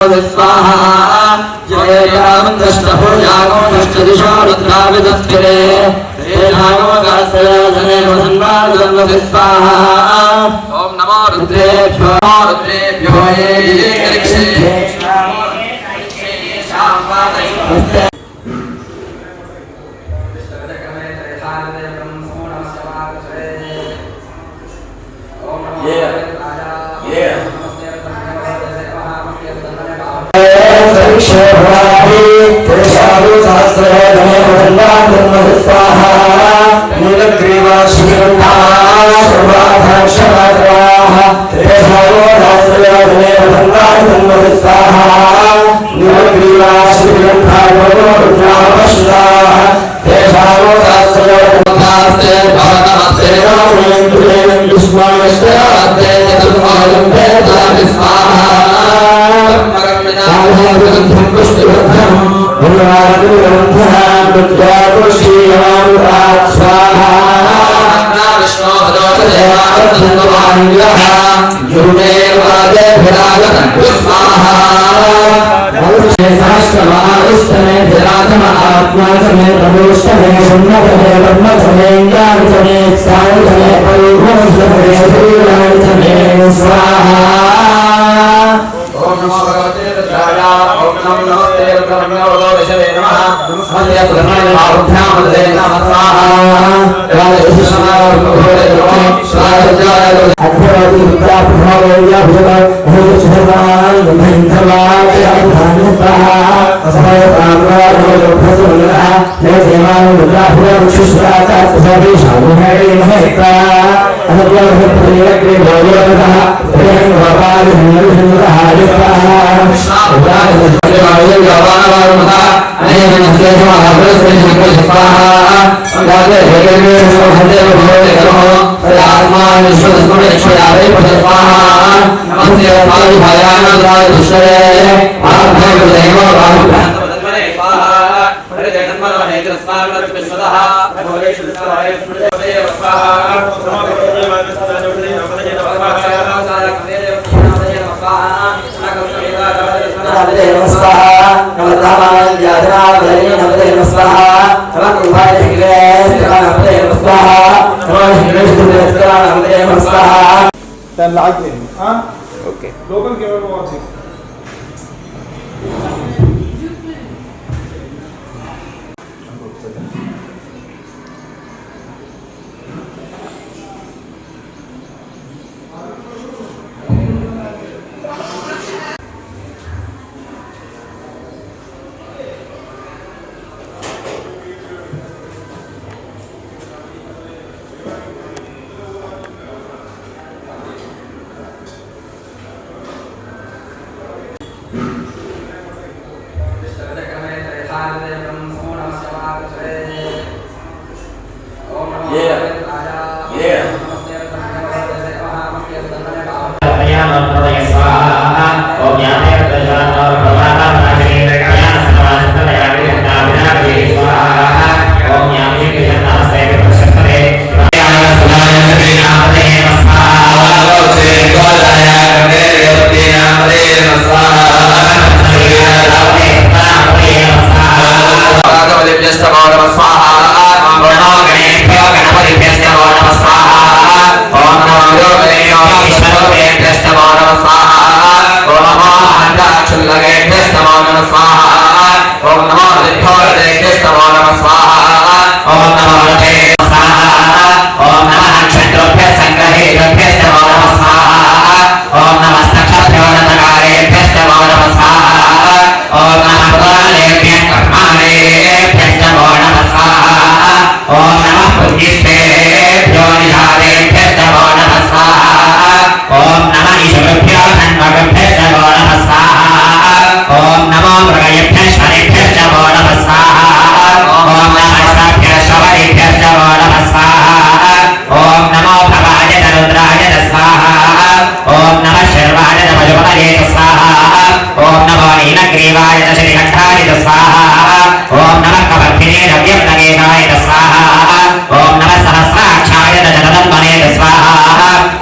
स्वाहा जय रामकृष्णो यागो नष्टदिशो रुद्राविदस्थिरे तेनागो गात्रयाजने वसन्वादन्व स्वाहा ओम नमो रुद्रेभ्यो ये करिक्षे Okay. Local camera watching.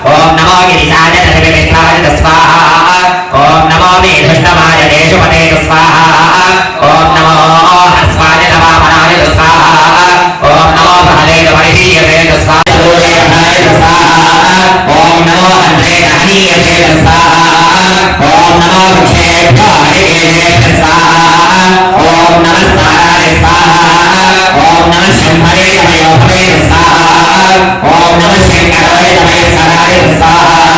ओम नमो गिरिजाय स्वाहा ओम नमो मेघष्टमाय केशवते स्वाहा ओम नमो हस्वाय नवामनाय स्वाहा ओम नमो बहले वैहीयते स्वाहा ओम नमो अन्ते हनीयते स्वाहा ओम नमो क्षेभ्यो हरिकेते स्वाहा ओम नमः साराय स्वाहा ओम नमः शंभरे तमयो भवे स्वाहा ओम नमः शंकराय तमय साराय स्वाहा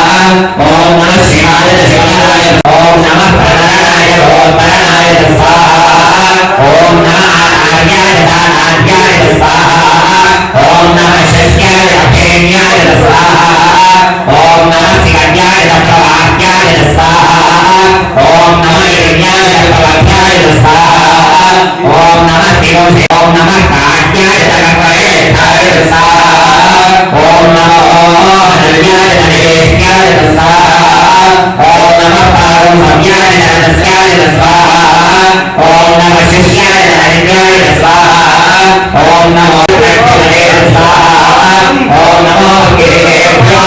ओम नमः शिवाय शिवाय ओम नमः प्रणाय स्वाहा ओम नमः आर्याय दानार्याय स्वाहा ओम नमः शस्याय अभेन्याय स्वाहा ओम नमः सिकन्याय प्रवाक्याय स्वाहा ओम नमः यज्ञाय प्रवाक्याय स्वाहा ओम नमः दिवसे ओम नमः काट्याय जगत्प्रवेशाय स्वाहा ओम नमः हर्याय नरेश्याय स्वाहा ओम नमः पारं सम्याय नरस्याय स्वाहा ओम नमः शिष्याय हरिण्याय स्वाहा ओम नमो भगवते स्वाहा ओम नमो गिरिभ्यो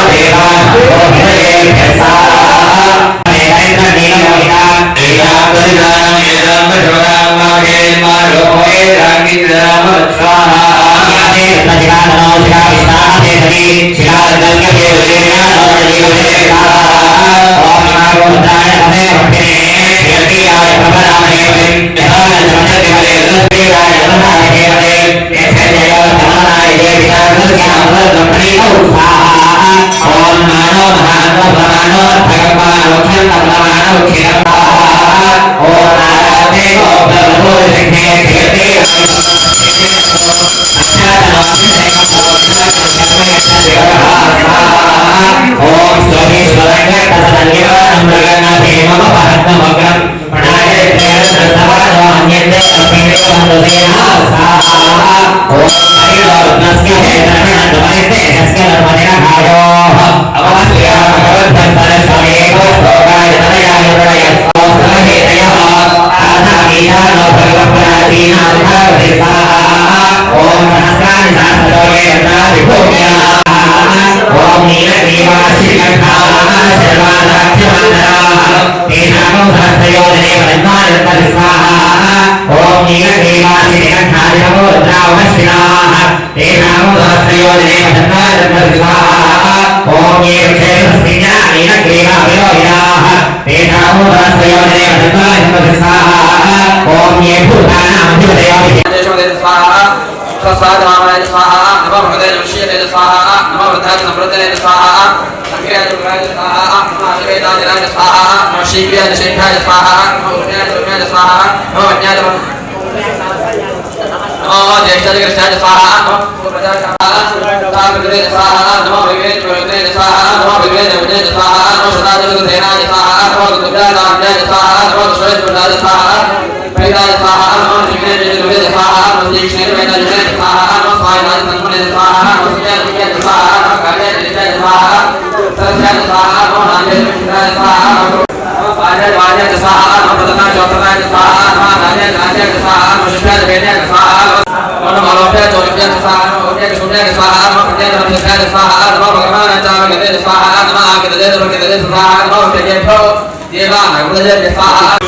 देवाभ्यो हृदयेभ्यः स्वाहा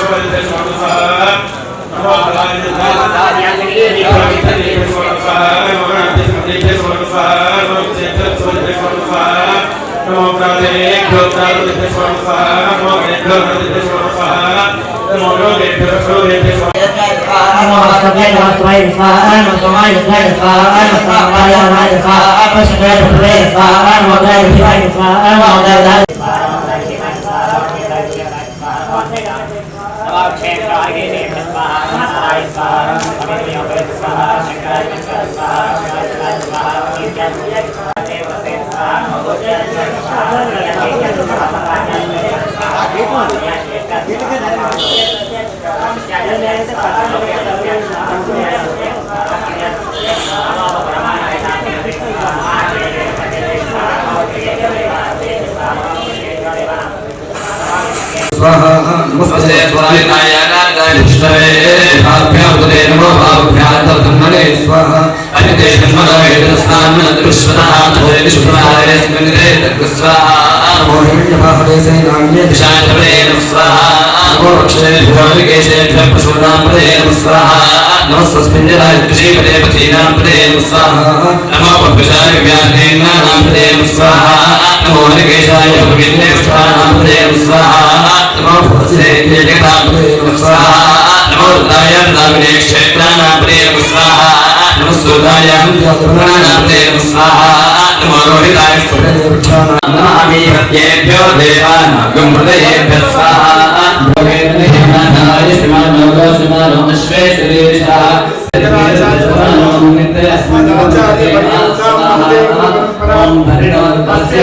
नरेन्द्र नीलमोहिता नमस्ते स्वामिनाय विष्णवे भाभ्यां तुते नमो भाभ्यां तन्मने स्वाहा अनिते तन्मनो वेदस्नान विश्वनाथ विश्वनाय स्मृते तत् स्वाहा नमो हिरण्यपाहदेशेनान्ये दिशायपदे नमः स्वाहा नमो रक्षेभ्यो विकेशेभ्यो पशूनांपदे नमः स्वाहा नमः स्वस्मिञ्जराय कृषिपदे पथीनांपदे नमः स्वाहा नमो पद्मशाय व्याघ्रेन्नानांपदे नमः स्वाहा नमो हरिकेशाय भगिन्नेष्ठानांपदे नमः स्वाहा नमो भुवस्सेभ्ये जगतांपदे नमः स्वाहा नमो रुद्राय नामिने क्षेत्राणांपदे नमः स्वाहा नमो सूर्याय प्राणांपदे नमः स्वाहा नमो रोहिताय नमामि हत्येभ्यो देवानागं हृदयेभ्यः स्वाहा भोगेन्द्रयमानाय श्रीमानो गोश्रीमानो अश्वेश्वरेशः ओम भरिणोत्पस्य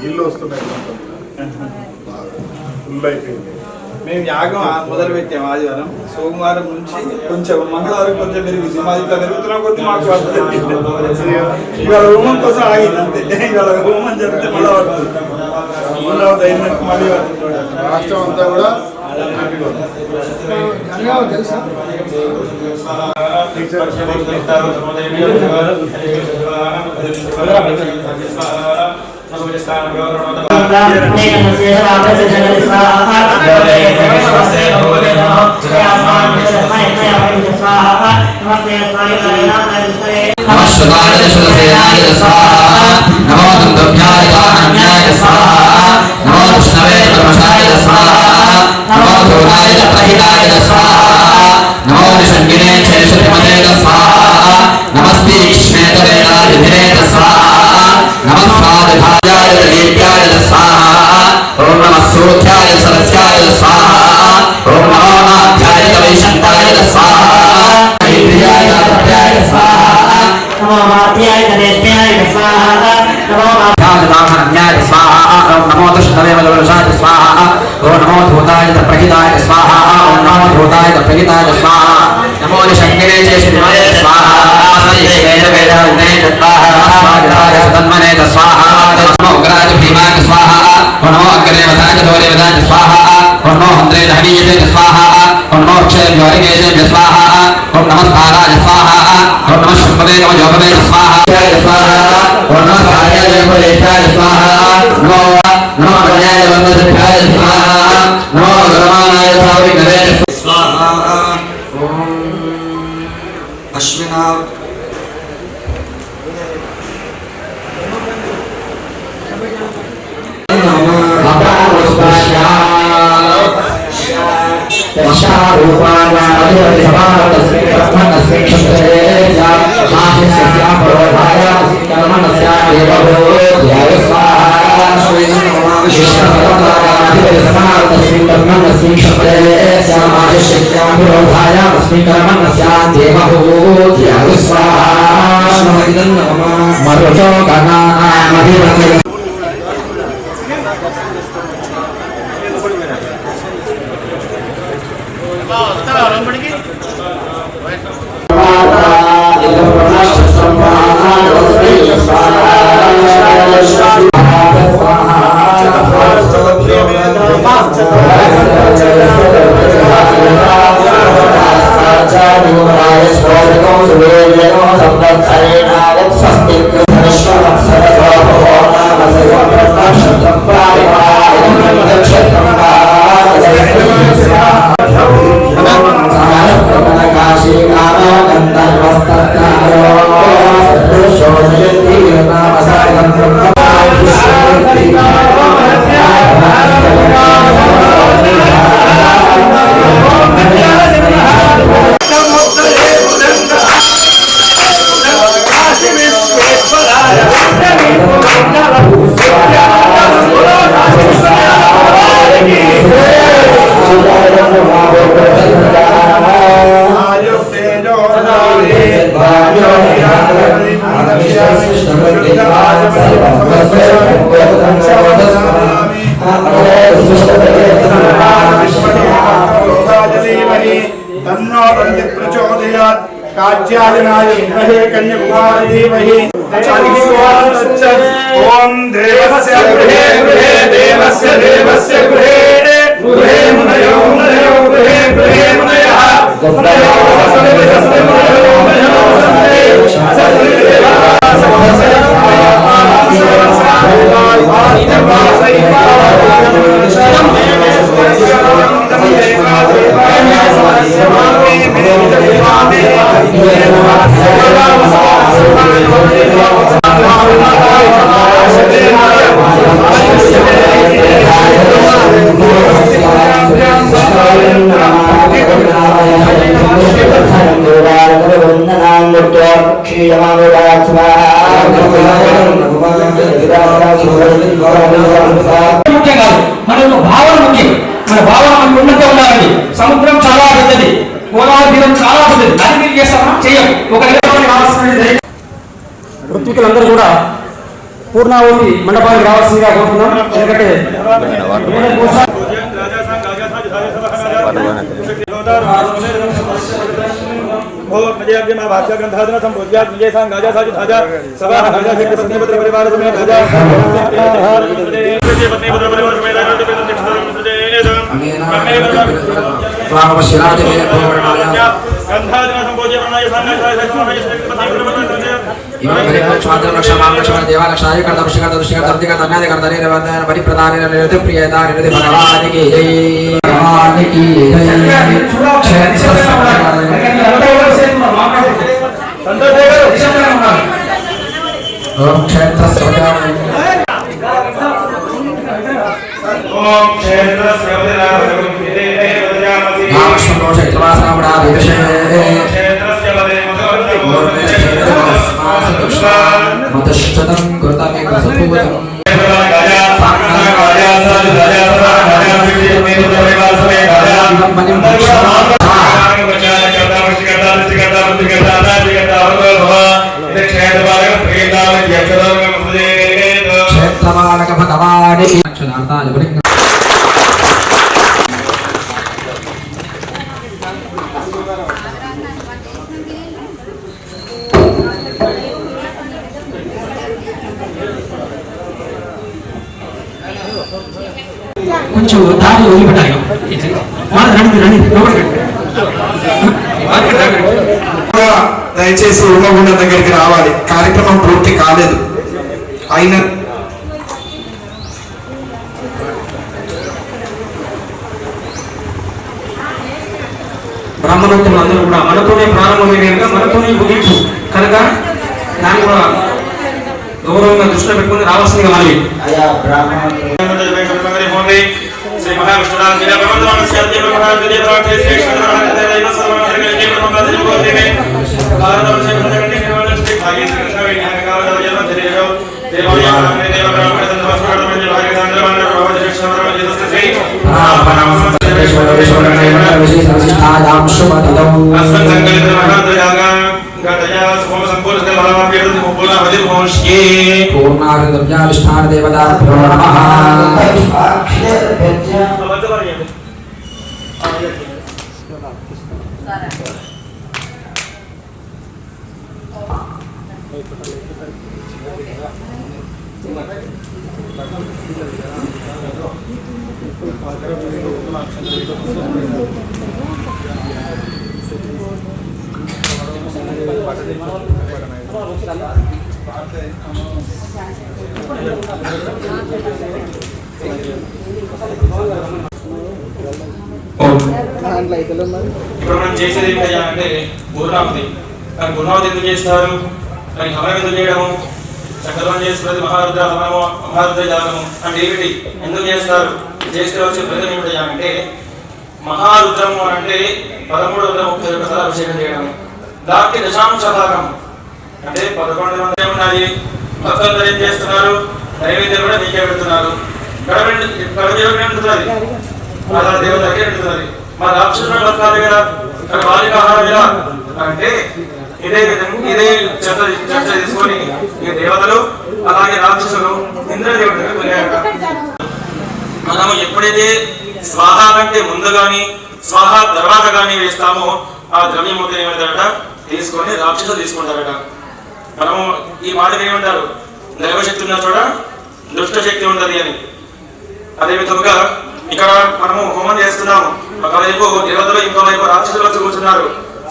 నీళ్ళు వస్తున్నాయి ఫుల్ అయిపోయింది. మేము యాగం మొదలు పెట్టాము ఆదివారం. సోమవారం నుంచి కొంచెం మంగళవారం కొంచెం పెరిగింది. మాది ఇట్లా పెరుగుతున్న కొద్ది మాకు ఇవాళ హోమం కోసం ఆగింది అంతే. ఇవాళ హోమం జరిగితే మళ్ళీ పడుతుంది. మళ్ళీ రాష్ట్రం అంతా కూడా తెలుసా नमस्ते ओम नमः सूर्याय सरस्याय स्वाहा ओम नमो नाभ्याय वैशंताय स्वाहा इंद्रियाय प्रत्याय स्वाहा नमो माध्याय करेत्याय स्वाहा नमो माध्याय स्वाहा ओम नमो दशनवे वलवशाय स्वाहा ओम नमो धूताय प्रहिताय स्वाहा ओम नमो धूताय प्रहिताय स्वाहा नमो शंकरे चेष्टिमाय स्वाहा वेद वेद उदय स्वाहा स्वाहाय तन्मने स्वाहा नमो उग्राय भीमाय स्वाहा ओम नमो अग्रे वदाय दोरे वदाय स्वाहा ओम नमो हंत्रे धनीये स्वाहा ओम नमो अक्षय योगिके स्वाहा ओम नमः स्थानाय स्वाहा ओम नमः शुभवे नमो योगवे स्वाहा ओम नमः कार्याय जयपुरेशाय स्वाहा नमो नमो गण्याय वन्दनाय स्वाहा नमो रमानाय सावित्रे स्वाहा ओम अश्विना శక్త్యాభిరోధాయ స్వీకరణస్యాదేవభూత్యాగు స్వాహా మరుతో గణానామధిపతి काज्यायनाय विद्महे कन्याकुमारी धीमहि ओम देवस्य गृहे गृहे देवस्य देवस्य गृहे गृहे मुनयो मुनयो गृहे गृहे मुनयः मुनयो सदेवस्य मुनयो मुनयो మనకు భావన ముఖ్యం. మన భావన మనకు ఉన్నట్టే ఉండాలండి. సముద్రం చాలా పెద్దది, గోదావరి తీరం చాలా పెద్దది. అది మీరు చేస్తామా చెయ్యం. ఒక ఋత్వికులందరూ కూడా పూర్ణావతి మండపానికి రావాల్సిందిగా కోరుతున్నాం. ఎందుకంటే ग्रंथादन संपूज्या विजयसां गाजा साजु धाजा सभा गाजा से पत्नी पुत्र परिवार समेत गाजा पत्नी पुत्र परिवार समेत गाजा पे ग्रंथादन संपूज्या प्रणय सान्य साजु पत्नी पुत्र मतश्चतं कृतमेकसपूतं क्षेत्रपालक भगवान् కొంచెం దారి వదిలిపెట్టాలి. దయచేసి హోమగుండం దగ్గరికి రావాలి. కార్యక్రమం పూర్తి కాలేదు. అయిన బ్రాహ్మణోత్తములు అందరూ కూడా మనతోనే ప్రారంభమైన కనుక మనతోనే ముగింపు కనుక దాన్ని కూడా గౌరవంగా దృష్టిలో పెట్టుకుని రావాల్సిందిగా మనవి. శ్రీ మహావిష్ణునాథ లీలా ప్రబంధమాన శాంతి బ్రహ్మనాథ దివ్య ప్రార్థే శ్రీ కృష్ణనాథ దైవ సర్వమంత్రమే బ్రహ్మనాథ దివ్యోదిమే భారత శ్రీ శ్రీ భాగ్య శ్రీ కృష్ణ విజ్ఞానకాల జన్మ ధైర్యో దేవాలయ దేవ బ్రాహ్మణ సంతోష భాగ్య చంద్రమణ ప్రభావ శ్రీ కృష్ణ శ్రీ ఇప్పుడు మనం చేసేది ఏంటంటే పూర్ణావతి. కానీ పూర్ణావతి ఎందుకు చేస్తారు, కానీ హవనం ఎందుకు చేయడము, చక్రం చేస్తున్నది మహారుద్ర హవనము మహారుద్ర జాగము అంటే ఏమిటి, ఎందుకు చేస్తారు, చేస్తే వచ్చే ఫలితం ఏమిటంటే మహారుద్రము అంటే 1331 సార్లు అభిషేకం చేయడం. దానికి దశాంశ భాగం అంటే 11 మంది ఉన్నాయి. భక్తులందరూ ఏం చేస్తున్నారు, నైవేద్యం కూడా మీకే పెడుతున్నారు. కడదేవుడిని పెడుతున్నది అలా దేవతకే పెడుతున్నది. మా రాక్షసులు బతకాలి కదా, అక్కడ బాలిక ఆహారం ఎలా అంటే ఇదే చర్చ తీసుకొని ఈ దేవతలు అలాగే రాక్షసులు ఇంద్రదేవుడిని కొనేయాలి. మనము ఎప్పుడైతే స్వాహ కంటే ముందు గాని స్వాహ తర్వాత గాని వేస్తామో ఆ ద్రవ్యమూర్తి ఏమంటారట తీసుకొని రాక్షసులు తీసుకుంటారట. మనము ఈ మాటలు ఏమంటారు, దైవశక్తి ఉన్న చోట దుష్ట శక్తి ఉంటది అని. అదే విధంగా ఇక్కడ మనము హోమం చేస్తున్నాము, ఒకవైపు దేవతలు ఇంకోవైపు రాక్షసులు వచ్చి కూర్చున్నారు.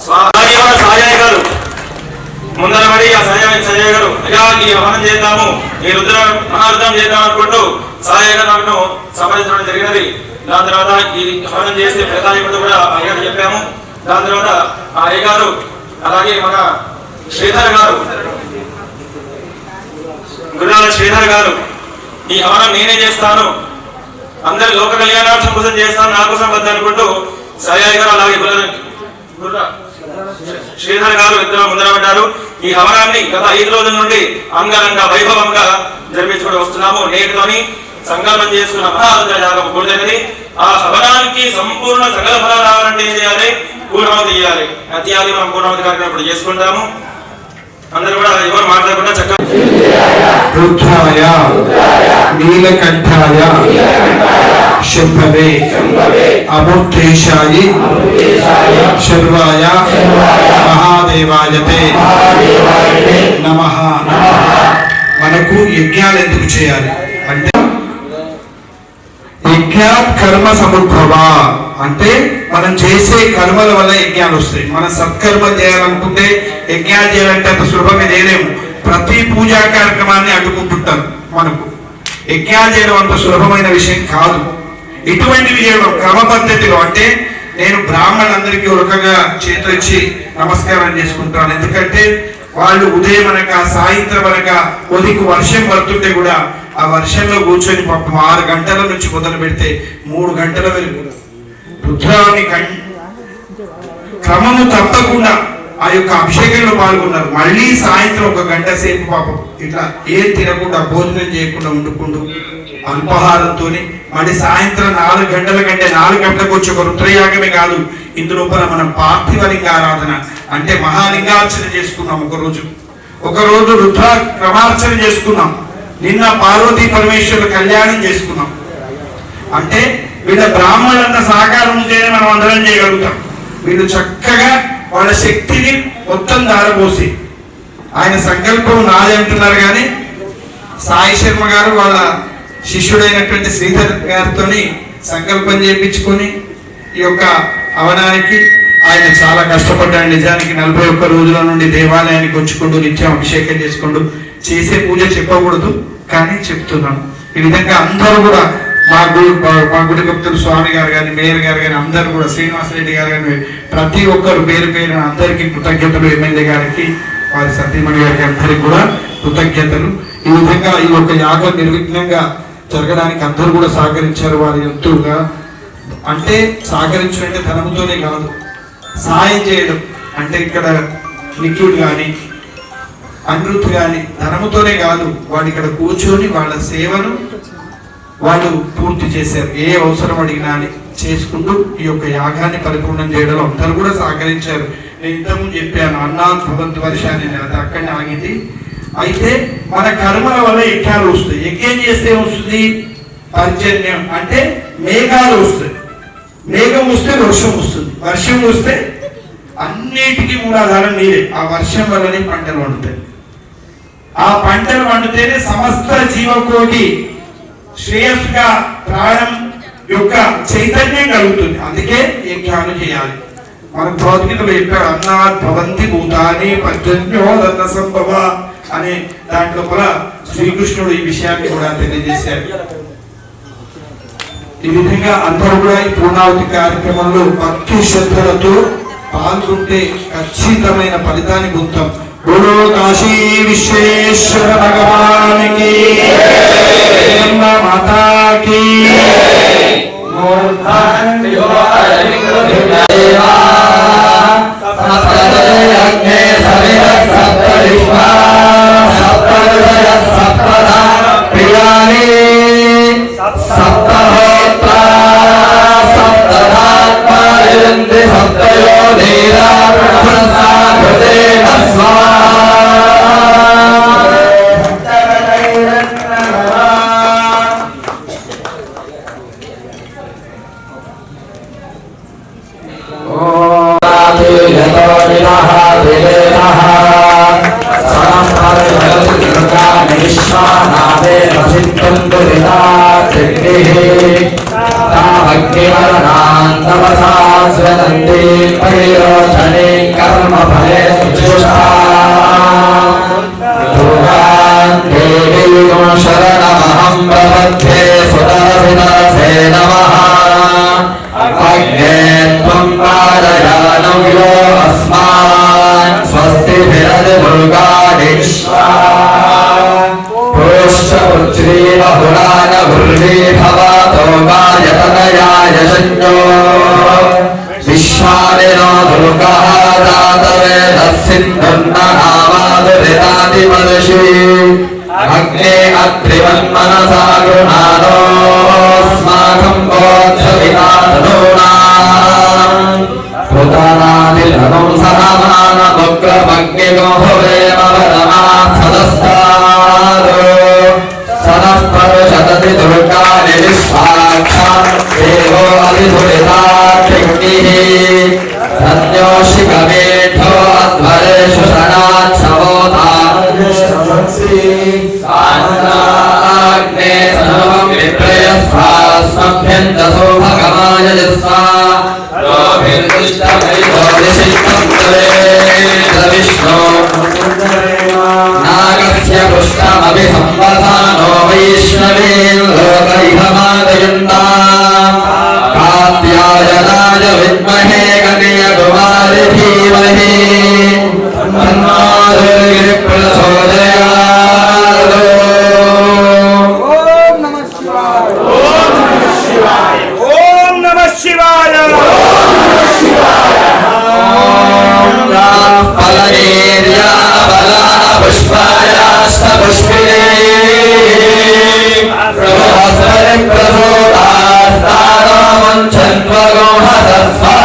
సాయ గారు ముందర పడి ఆ సజయ గారు అయ్యా ఈ హవనం చేద్దాము, ఈ మహారుద్రం చేద్దాం అనుకుంటూ సాయ గారు నన్ను సంప్రదించడం జరిగినది. దాని తర్వాత ఈ హవనం చేసే ఫలితాలు కూడా అయ్యగారు చెప్పాము. దాని తర్వాత ఆ అయ్యగారు అలాగే మన శ్రీధర్ గారు గురునాల శ్రీధర్ గారు ఈ హవనం నేనే చేస్తాను, అందరి లోక కళ్యాణార్థం కోసం చేస్తాను, నా కోసం వద్ద అనుకుంటూ సాయి గారు అలాగే శ్రీధర్ గారు ఇద్దరు ముందరబడ్డారు. ఈ హవనాన్ని గత 5 రోజుల నుండి అంగరంగ వైభవంగా జరిపించుకుంటూ వస్తున్నాము. నేటితోని సంకల్పం చేసుకున్న మహారుద్ర యాగం పూర్తయినది. ఆ హవనానికి సంపూర్ణ సకల ఫలాలు రావాలంటే ఏం చేయాలి, పూర్ణావతి చేయాలి. అత్యాది మనం పూర్ణావతి కార్యక్రమం ఇప్పుడు చేసుకుంటాము. అందరూ కూడా ఎవరు మాట్లాడకుండా చక్కగా రుద్రాయ నీలకంఠాయ శంభవే అమూర్తేశాయ శర్వాయ మహాదేవాయతే నమః. మనకు యజ్ఞాలు ఎందుకు చేయాలి అంటే యజ్ఞాత్ కర్మ సముద్భవ అంటే మనం చేసే కర్మల వల్ల యజ్ఞాలు వస్తాయి. మనం సత్కర్మలు చేయాలనుకుంటే యజ్ఞాలు చేయాలంటే అంత సులభం ఇదేనేమో. ప్రతి పూజా కార్యక్రమాన్ని అడ్డుకుంటుంటారు. మనకు యజ్ఞాలు చేయడం అంత సులభమైన విషయం కాదు. ఇటువంటివి చేయడం క్రమ పద్ధతిలో అంటే నేను బ్రాహ్మణులందరికీ ఉరకగా చేతొచ్చి నమస్కారం చేసుకుంటాను. ఎందుకంటే వాళ్ళు ఉదయం అనక సాయంత్రం అనక ఉదయం వర్షం పడుతుంటే కూడా ఆ వర్షంలో కూర్చొని పాపం 6 గంటల నుంచి మొదలు పెడితే 3 గంటల వరకు రుద్రాన్ని క్రమము తప్పకుండా ఆ యొక్క అభిషేకంలో పాల్గొన్నారు. మళ్ళీ సాయంత్రం 1 గంట సేపు పాపం ఇట్లా ఏం తినకుండా భోజనం చేయకుండా వండుకుంటూ అల్పాహారంతో మళ్ళీ సాయంత్రం 4 గంటల కంటే 4 గంటలకు వచ్చి ఒక రుద్రయాగమే కాదు, ఇందులో మనం పార్థివలింగ ఆరాధన అంటే మహాలింగార్చన చేసుకున్నాం. ఒకరోజు రుద్ర క్రమార్చన చేసుకున్నాం. నిన్న పార్వతీ పరమేశ్వరుల కళ్యాణం చేసుకున్నాం. అంటే వీళ్ళ బ్రాహ్మణులంత సహకారం ఉంటేనే మనం అందరం చేయగలుగుతాం. వీళ్ళు చక్కగా వాళ్ళ శక్తిని మొత్తం దారపోసి ఆయన సంకల్పం నాది అంటున్నారు. కానీ సాయి శర్మ గారు వాళ్ళ శిష్యుడైనటువంటి శ్రీధర్ గారితో సంకల్పం చేయించుకొని ఈ యొక్క హవనానికి ఆయన చాలా కష్టపడ్డాడు. నిజానికి 41 రోజుల నుండి దేవాలయానికి వచ్చుకుంటూ నిత్యం అభిషేకం చేసుకుంటూ చేసే పూజ చెప్పకూడదు కానీ చెప్తున్నాను. ఈ విధంగా అందరూ కూడా మా గుడి గుప్తులు స్వామి గారు కానీ మేయర్ గారు కానీ అందరూ కూడా శ్రీనివాసరెడ్డి గారు కానీ ప్రతి ఒక్కరు పేరు అందరికీ కృతజ్ఞతలు. ఎమ్మెల్యే గారికి వారి సతీమణి గారికి అందరికి కూడా కృతజ్ఞతలు. ఈ విధంగా ఈ యొక్క యాగం నిర్విఘ్నంగా జరగడానికి అందరూ కూడా సహకరించారు వారి ఎంతుగా. అంటే సహకరించడం అంటే ధనముతోనే కాదు, సాయం చేయడం అంటే ఇక్కడ లిక్విడ్ కానీ అమృత్ కానీ ధనముతోనే కాదు, వాడు ఇక్కడ కూర్చొని వాళ్ళ సేవను వాళ్ళు పూర్తి చేశారు. ఏ అవసరం అడిగినా అని చేసుకుంటూ ఈ యొక్క యాగాన్ని పరిపూర్ణం చేయడంలో అందరూ కూడా సహకరించారు. నేను ఇంతకుముందు చెప్పాను అన్నాన్ భవంతు వర్షాన్ని, అది అక్కడనే ఆగింది. అయితే మన కర్మల వల్ల యజ్ఞాలు వస్తాయి. యజ్ఞం చేస్తే వస్తుంది పర్జన్యం, అంటే మేఘాలు వస్తాయి. మేఘం వస్తే వర్షం వస్తుంది, వర్షం వస్తే అన్నిటికీ మూలాధారం నీరే. ఆ వర్షం వల్లనే పంటలు పండుతాయి. ఆ పంటలు పండితేనే సమస్త జీవకోటి శ్రేయస్సుగా ప్రాణం యొక్క చైతన్యం కలుగుతుంది. అందుకే యజ్ఞాలు చేయాలి. మనకు భౌతికతలో చెప్పాడు అన్నాత్ భవంతి భూతాని పర్జన్యోదన్న సంభవ అనే దాంట్లో కూడా శ్రీకృష్ణుడు ఈ విషయాన్ని కూడా తెలియజేశాడు. ఈ విధంగా అందరూ కూడా ఈ పూర్ణావతి కార్యక్రమంలో భక్తి శ్రద్ధలతో పాల్గొంటే ఖచ్చితమైన ఫలితాన్ని పొందుతాం. బోలో కాశీ విశ్వేశ్వర భగవానికి మాతాకి శరణమహం ప్రపద్యే సుదర్శనసే నమః. అగ్నే త్వం పాదయానం యో అస్మాన్ స్వస్తి భిరదుర్గాణిష్వా పుష్పపుత్రీ బహుళాన భుర్వీ భవతో గాయతనయాయ శన్యో విశ్వానినో దుర్గః జాతవేదస్సింధుర్ననామాదురితాదిపదశీ అగ్నే అత్రివన్మనసా గృహాణోస్మాకం బోధ్యవినాదనూనాం పుతనాదిలనం సహమానముగ్రమగ్నిగోహువేమవరమాసదస్తాదో సదః పరుషదతి దుర్గాని విశ్వాక్షాం దేవో అధిధురితాక్షిగ్నిః సత్యోషికమేఢో అధ్వరేషు షణాక్షవోతానుష్ఠవత్సి సాన్నాగ్నే సర్వం విప్రయస్వాస్మభ్యంతసో భగవాయజస్వా రోభిర్దుష్టమైధోదిశిష్టం తవేద విష్ణో నాగస్య పుష్టమభి సంవసానో వైష్ణవేన్ లోక ఇహ మాదయంతాం కాత్యాయనాయ విద్మహే కన్య కుమారి ధీమహి తన్నో దుర్గి ప్రచోదయాత్. ఓం నమః శివాయ. ఓం నమః శివాయ. ఓం నమః శివాయ. ఫలనేర్యా బలాన పుష్పాయాష్ట పుష్పినే ప్రభాస్వరి ప్రసోదాస్తానో మంచన్వగోహసస్వా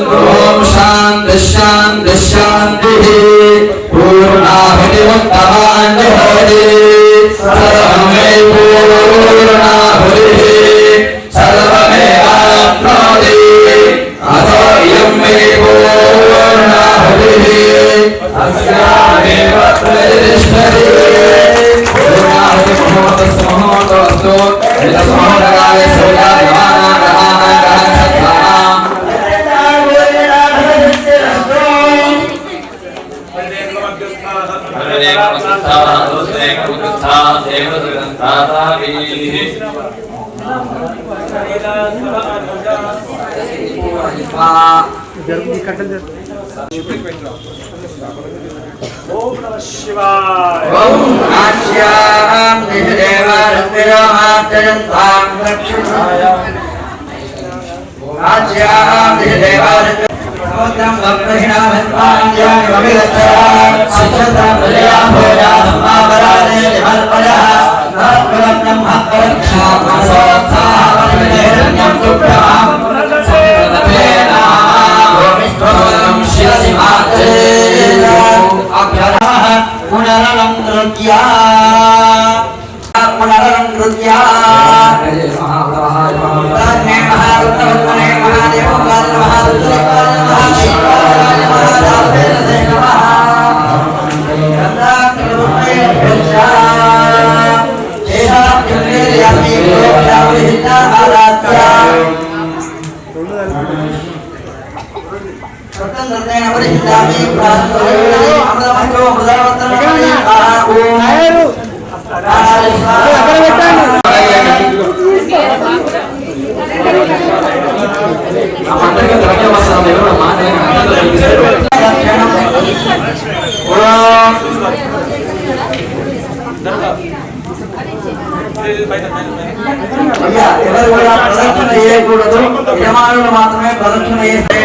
ఓం శాంతి శాంతి శాంతి. వితస్మోదగాయ సూర్యాయ ఓం నమః శివాయ. ఓం ఆజ్యాం నిజదేవారత్విరామాత్యంతాం రక్షణాయ ఆజ్యాం నిజదేవారత్వి సముద్రం వక్రహిణామత్వాంజాని వవిరత్యాం సిద్ధతాం ప్రజయాభోజా సమావరానే విమల్పయః నరకులం మహత్పరక్షాం మనసోత్సాహపరిణేరణ్యం తుభ్యాం సంప్రదతేనా భూమిష్ఠోదం శిరసి మాత్రేణ అభ్యరః పునరలం నృత్యా పునరలం నృత్యా మహాదేవాయ మహారుద్రవత్మనే మహాదేవాయ మహారుద్రవత్మనే మహాశివాయ మహారాజేంద్రాయ నమః గంధాకృతే భృత్యా ఏహాభ్యమేర్యామి గోప్యావిహితా ఆరాధ్యా స్వతంత్రతేన పరిహితామి ప్రాస్తోయే అమృతమస్తు అమృతవత్రమణి ఆహు ఎవరు కూడా ప్రదక్షిణ చేయకూడదు యజమానులు మాత్రమే ప్రదక్షిణ చేస్తే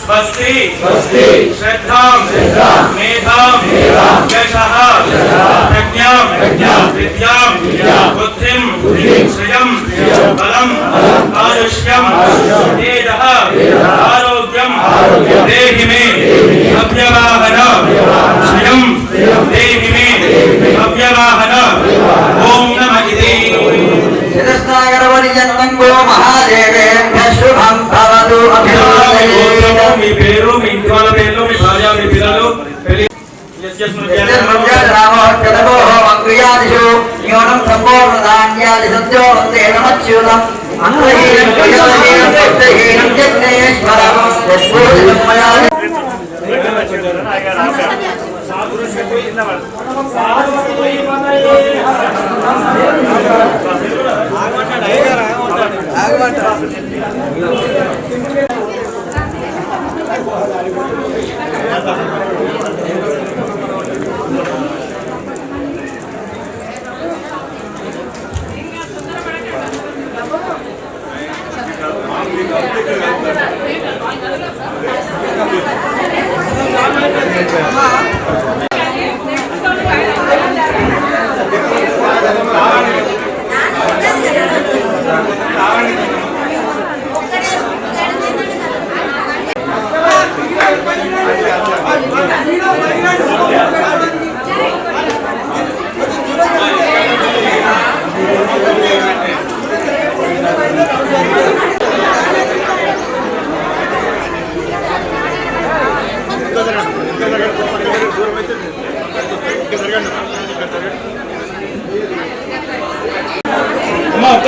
స్వస్తి శ్రద్ధాం మేధాం యశః ప్రజ్ఞాం విద్యాం బుద్ధిం శ్రియం బలం ఆయుష్యం తేజః ఆరోగ్యం దేహి మే అవ్యవాహన శ్రియం దేహి మే అవ్యవాహన. ఓం నమః ఇదే మీ పేరు మీ ఇంటి వాళ్ళ పేర్లు మీ భార్య మీ పిల్లలు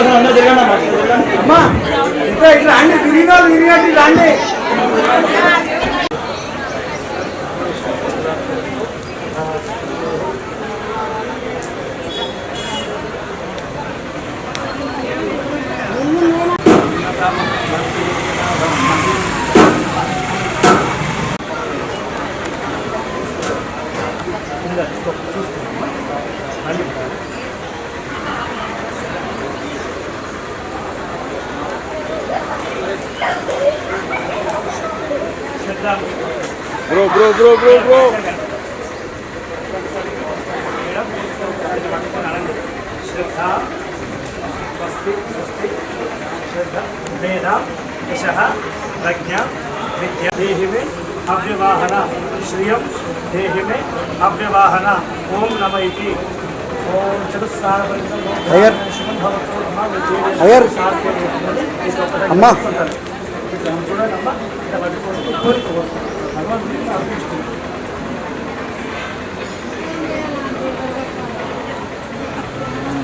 కోసం అందరూ తిరగండి అమ్మా ఇట్లా రాండి తిరిగినట్టు రాండి Bro. देहि में अव्यवाहन श्रियम देहि में अव्यवाहन ओम नमः इति ओम चतुस्सार अयर अम्मा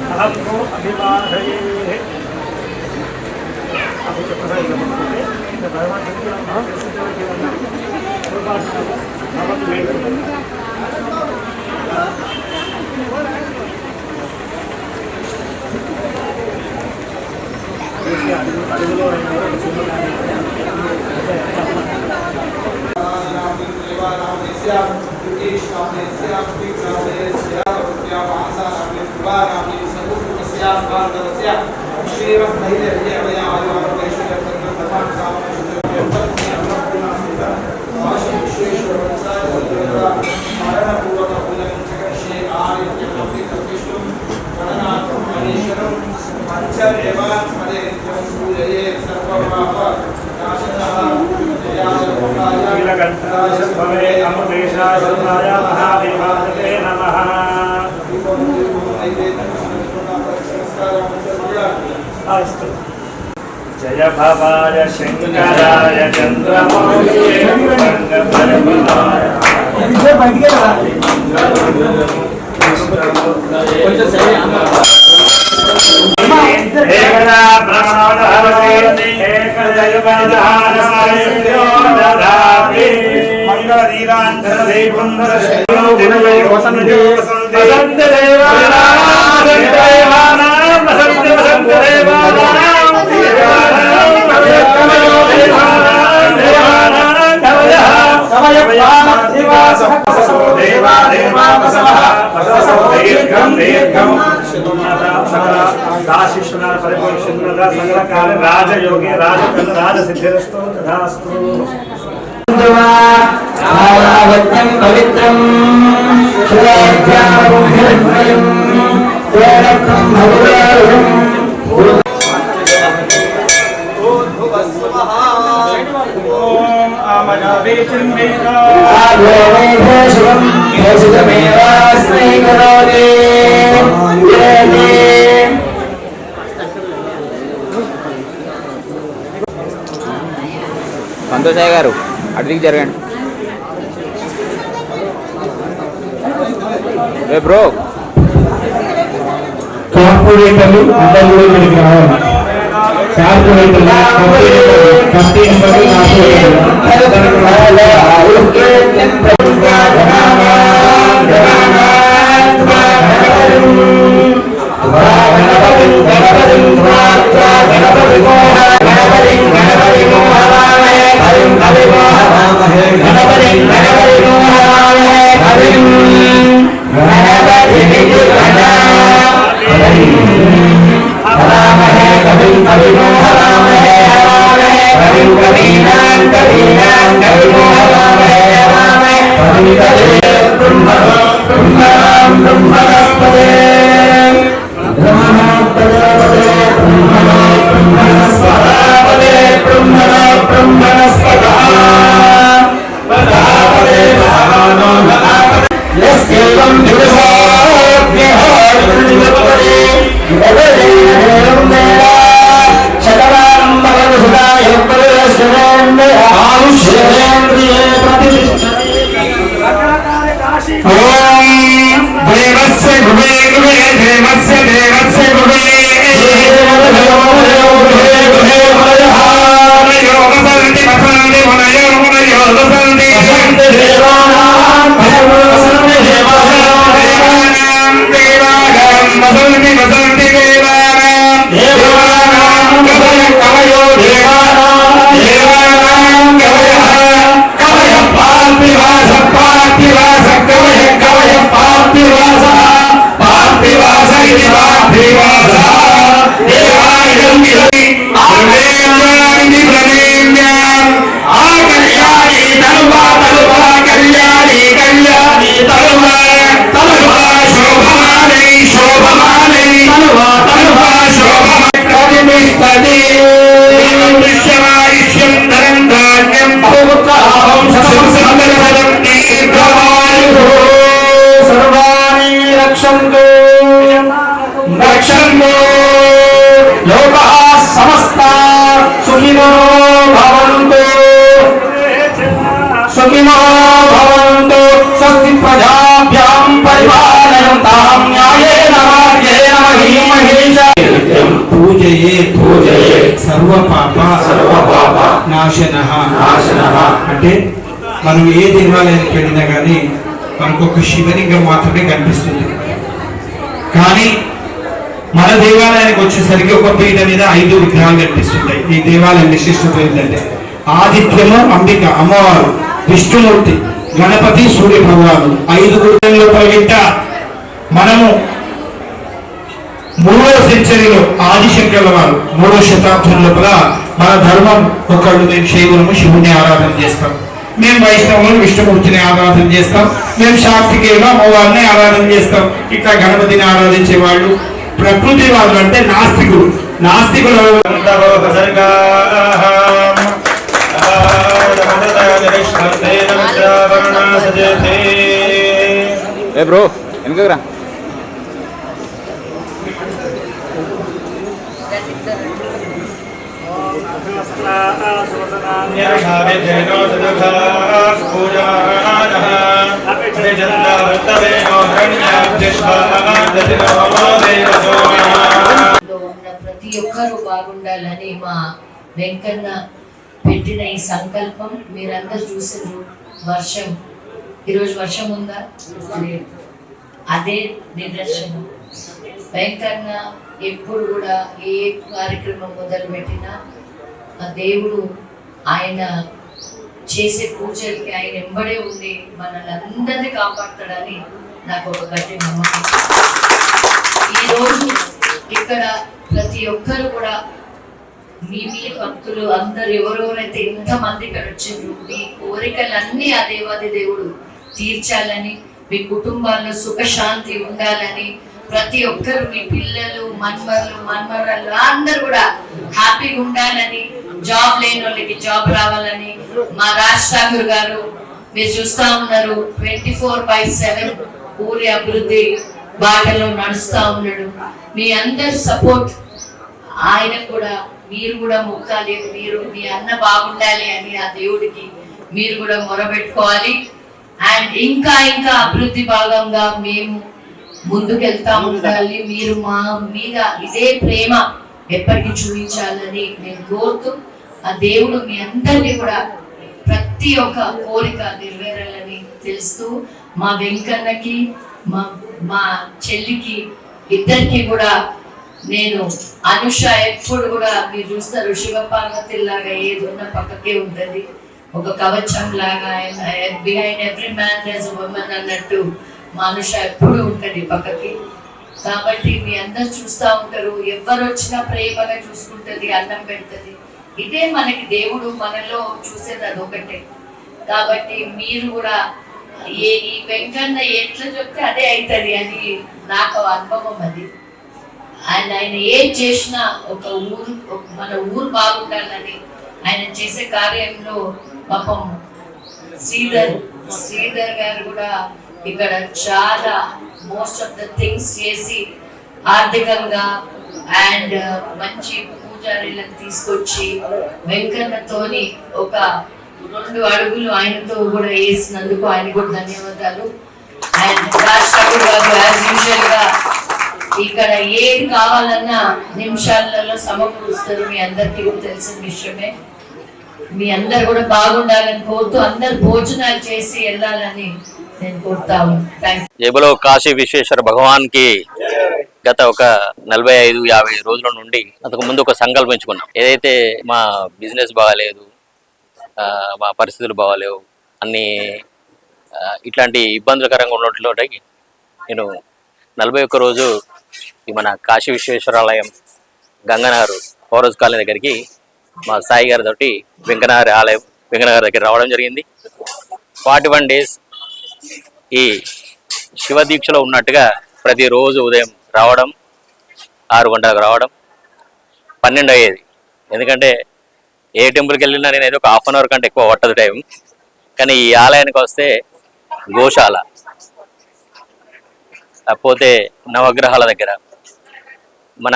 अहंको अभिवादये महादेवाय नमः। अस्तु जय भवाय शंकराय चंद्रमौळिये रंगपरमाय एकदा ब्रह्मणहरते एकदैवदानसाय ददाति मंगलधीरांधरदेवुंदरशयो गुणये वसन्ते वसन्त देवानां वसन्त देवानां राजयोगी राजकल राजसिद्धिरस्तु तथास्तु आयावत्यं पवित्रं शिलाभ्यां हिरण्मयं तेरकं भवदेवं సంతోషయ్య గారు అటుదికి జరగండి రే బ్రో కార్పొరేటర్లు అందరూ కూడా ఇక్కడికి రావాలి కార్పొరేటర్లు కమిటీ कवीनां వసంతి వసంతి దేవానాం దేవానాం కవయ కవయో దేవానాం దేవానాం కవయః కవయ పార్థివాస పార్థివాస కవయ కవయ పార్థివాస పార్థివాస ఇది పార్థివాస దేవాయం విధి ఆవేద్యామి ప్రణేమ్యాం ఆకల్యాణి తనువా తనువా కళ్యాణి కళ్యాణి తనువా తనువా శోభమానై శోభమానై తనువా తనువా శోభమానై ప్రతిష్టతి దృశ్యమాయుష్యం ధనం ధాన్యం భూతాహం సంసందరం దీర్ఘమాయుః సర్వాణి రక్షంతు రక్షంతు లోకాః సమస్తాః సుఖినో భవంతు సుఖినో భవంతు స్వస్తి ప్రజాభ్యాం పరిపాలయంతాం న్యాయేన మార్గేణ మహీం మహేషా పూజయే పూజయే సర్వ పాప నాశనః అంటే మనం ఏ దేవాలయానికి వెళ్ళినా కానీ మనకు ఒక శివలింగం మాత్రమే కనిపిస్తుంది. కానీ మన దేవాలయానికి వచ్చేసరికి ఒక పీఠ మీద 5 విగ్రహాలు కనిపిస్తుంటాయి. ఈ దేవాలయం విశిష్టత ఏంటంటే ఆదిత్యము అంబిక అమ్మవారు, విష్ణుమూర్తి, గణపతి, సూర్య భగవాను 5 లోపల వింట మనము 3వ సెంచరీలో ఆదిశంకర్ల వారు 3వ శతాబ్దం లోపల మన ధర్మం ఒకళ్ళు మేము శైవులము శివుని ఆరాధన చేస్తాం, మేము వైష్ణవులు విష్ణుమూర్తిని ఆరాధన చేస్తాం, మేము శాక్తికేయులు అమ్మవారిని ఆరాధన చేస్తాం. ఇట్లా గణపతిని ఆరాధించే వాళ్ళు ప్రకృతి వాళ్ళు అంటే నాస్తికులు. నాస్తికులు ఏ బ్రో వెనకరా ప్రతి ఒక్కరూ బాగుండాలని మా వెంకన్న పెట్టిన ఈ సంకల్పం మీరందరూ చూసారు. వర్షం ఈరోజు వర్షం ఉందా? అదే నిదర్శనం. వెంకన్న ఎప్పుడు కూడా ఏ కార్యక్రమం మొదలు పెట్టినా ఆ దేవుడు ఆయన చేసే పూజలకి ఆయన వెంబడే ఉండి మనల్ని అందరినీ కాపాడతాడని నాకు ఒక గట్టి నమ్మకం. ఈరోజు ఇక్కడ ప్రతి ఒక్కరు కూడా మీ భక్తులు అందరు ఎవరెవరైతే ఎంతమంది ఇక్కడ వచ్చిండ్రు, మీ కోరికలన్నీ ఆ దేవాది దేవుడు తీర్చాలని, మీ కుటుంబాల్లో సుఖశాంతి ఉండాలని, ప్రతి ఒక్కరు మీ పిల్లలు మన్మరులు మన్మరాలు అందరు కూడా హ్యాపీగా ఉండాలని, జాబ్ లేని వాళ్ళకి జాబ్ రావాలని మా రాజ్ ఠాకూర్ గారు మీరు చూస్తా ఉన్నారు 24/7 ఊరి అభివృద్ధి బాటలో నడుస్తా ఉన్నాడు. మీ అందరు సపోర్ట్ ఆయన కూడా మీరు కూడా మొక్కాలి, మీరు మీ అన్న బాగుండాలి అని ఆ దేవుడికి మీరు కూడా మొరబెట్టుకోవాలి. అండ్ ఇంకా ఇంకా అభివృద్ధి భాగంగా మేము ముందుకెళ్తా ఉండాలి. మీరు మా మీద ఇదే ప్రేమ ఎప్పటికీ చూపించాలని నేను కోరుతూ ఆ దేవుడు మీ అందరినీ కూడా ప్రతి ఒక్క కోరిక నెరవేరాలని తెలుస్తూ మా వెంకన్నకి మా చెల్లికి ఇద్దరికి కూడా నేను అనుష ఎప్పుడు కూడా మీరు చూస్తారు శివపార్వతిలాగా ఏది ఉన్న పక్కకే ఉంటది, ఒక కవచం లాగా. బిహైండ్ ఎవ్రీ మ్యాన్ దేర్స్ ఎ వుమన్ అన్నట్టు మా అనుష ఎప్పుడు ఉంటది పక్కకి. కాబట్టి మీ అందరు చూస్తూ ఉంటారు, ఎవరు వచ్చినా ప్రేమగా చూసుకుంటది, అన్నం పెడుతుంది. ఇదే మనకి దేవుడు మనలో చూసేది అదొకటే. కాబట్టి మీరు కూడా ఈ వెంకన్న ఎట్లా చెప్తే అదే అవుతుంది అని నాకు అనుభవం అది. ఆయన ఏం చేసినా మన ఊరు బాగుండాలని ఆయన చేసే కార్యంలో పాపం శ్రీధర్ గారు కూడా ఇక్కడ చాలా మోస్ట్ ఆఫ్ ద థింగ్స్ చేసి ఆర్థికంగా అండ్ మంచి పూజారీలను తీసుకొచ్చి వెంకన్నతోని ఒక 2 అడుగులు ఆయనతో కూడా వేసినందుకు ఆయన కూడా ధన్యవాదాలు. అండ్ రాష్ట్రపతి గారు యాజ్ యూజువల్ గా ఇక్కడ ఏది కావాలన్నా నిమిషాలలో సమకూరుస్తారు. మీ అందరికీ కూడా తెలిసిన విషయమే. మీ అందరు కూడా బాగుండాలని కోరుతూ అందరు భోజనాలు చేసి వెళ్ళాలని నేను కోరుతా ఉన్నాను. జై బోలో కాశీ విశ్వేశ్వర భగవాన్ కి గత ఒక 45-50 రోజుల నుండి అంతకు ముందు ఒక సంకల్పించుకున్నాం. ఏదైతే మా బిజినెస్ బాగాలేదు, మా పరిస్థితులు బాగాలేవు, అన్ని ఇట్లాంటి ఇబ్బందులకరంగా ఉన్నట్లోకి నేను 41 రోజు ఈ మన కాశీ విశ్వేశ్వరాలయం గంగానగర్ పౌరస్ కాలనీ దగ్గరికి మా సాయి గారి తోటి వెంకనగర్ ఆలయం వెంకనగర్ దగ్గర రావడం జరిగింది. 41 days ఈ శివ దీక్షలో ఉన్నట్టుగా ప్రతిరోజు ఉదయం రావడం, 6 గంటలకు రావడం, 12 అయ్యేది. ఎందుకంటే ఏ టెంపుల్కి వెళ్ళినా నేను ఏదో ఒక ½ అవర్ కంటే ఎక్కువ పట్టదు టైం. కానీ ఈ ఆలయానికి వస్తే గోశాల, పోతే నవగ్రహాల దగ్గర మన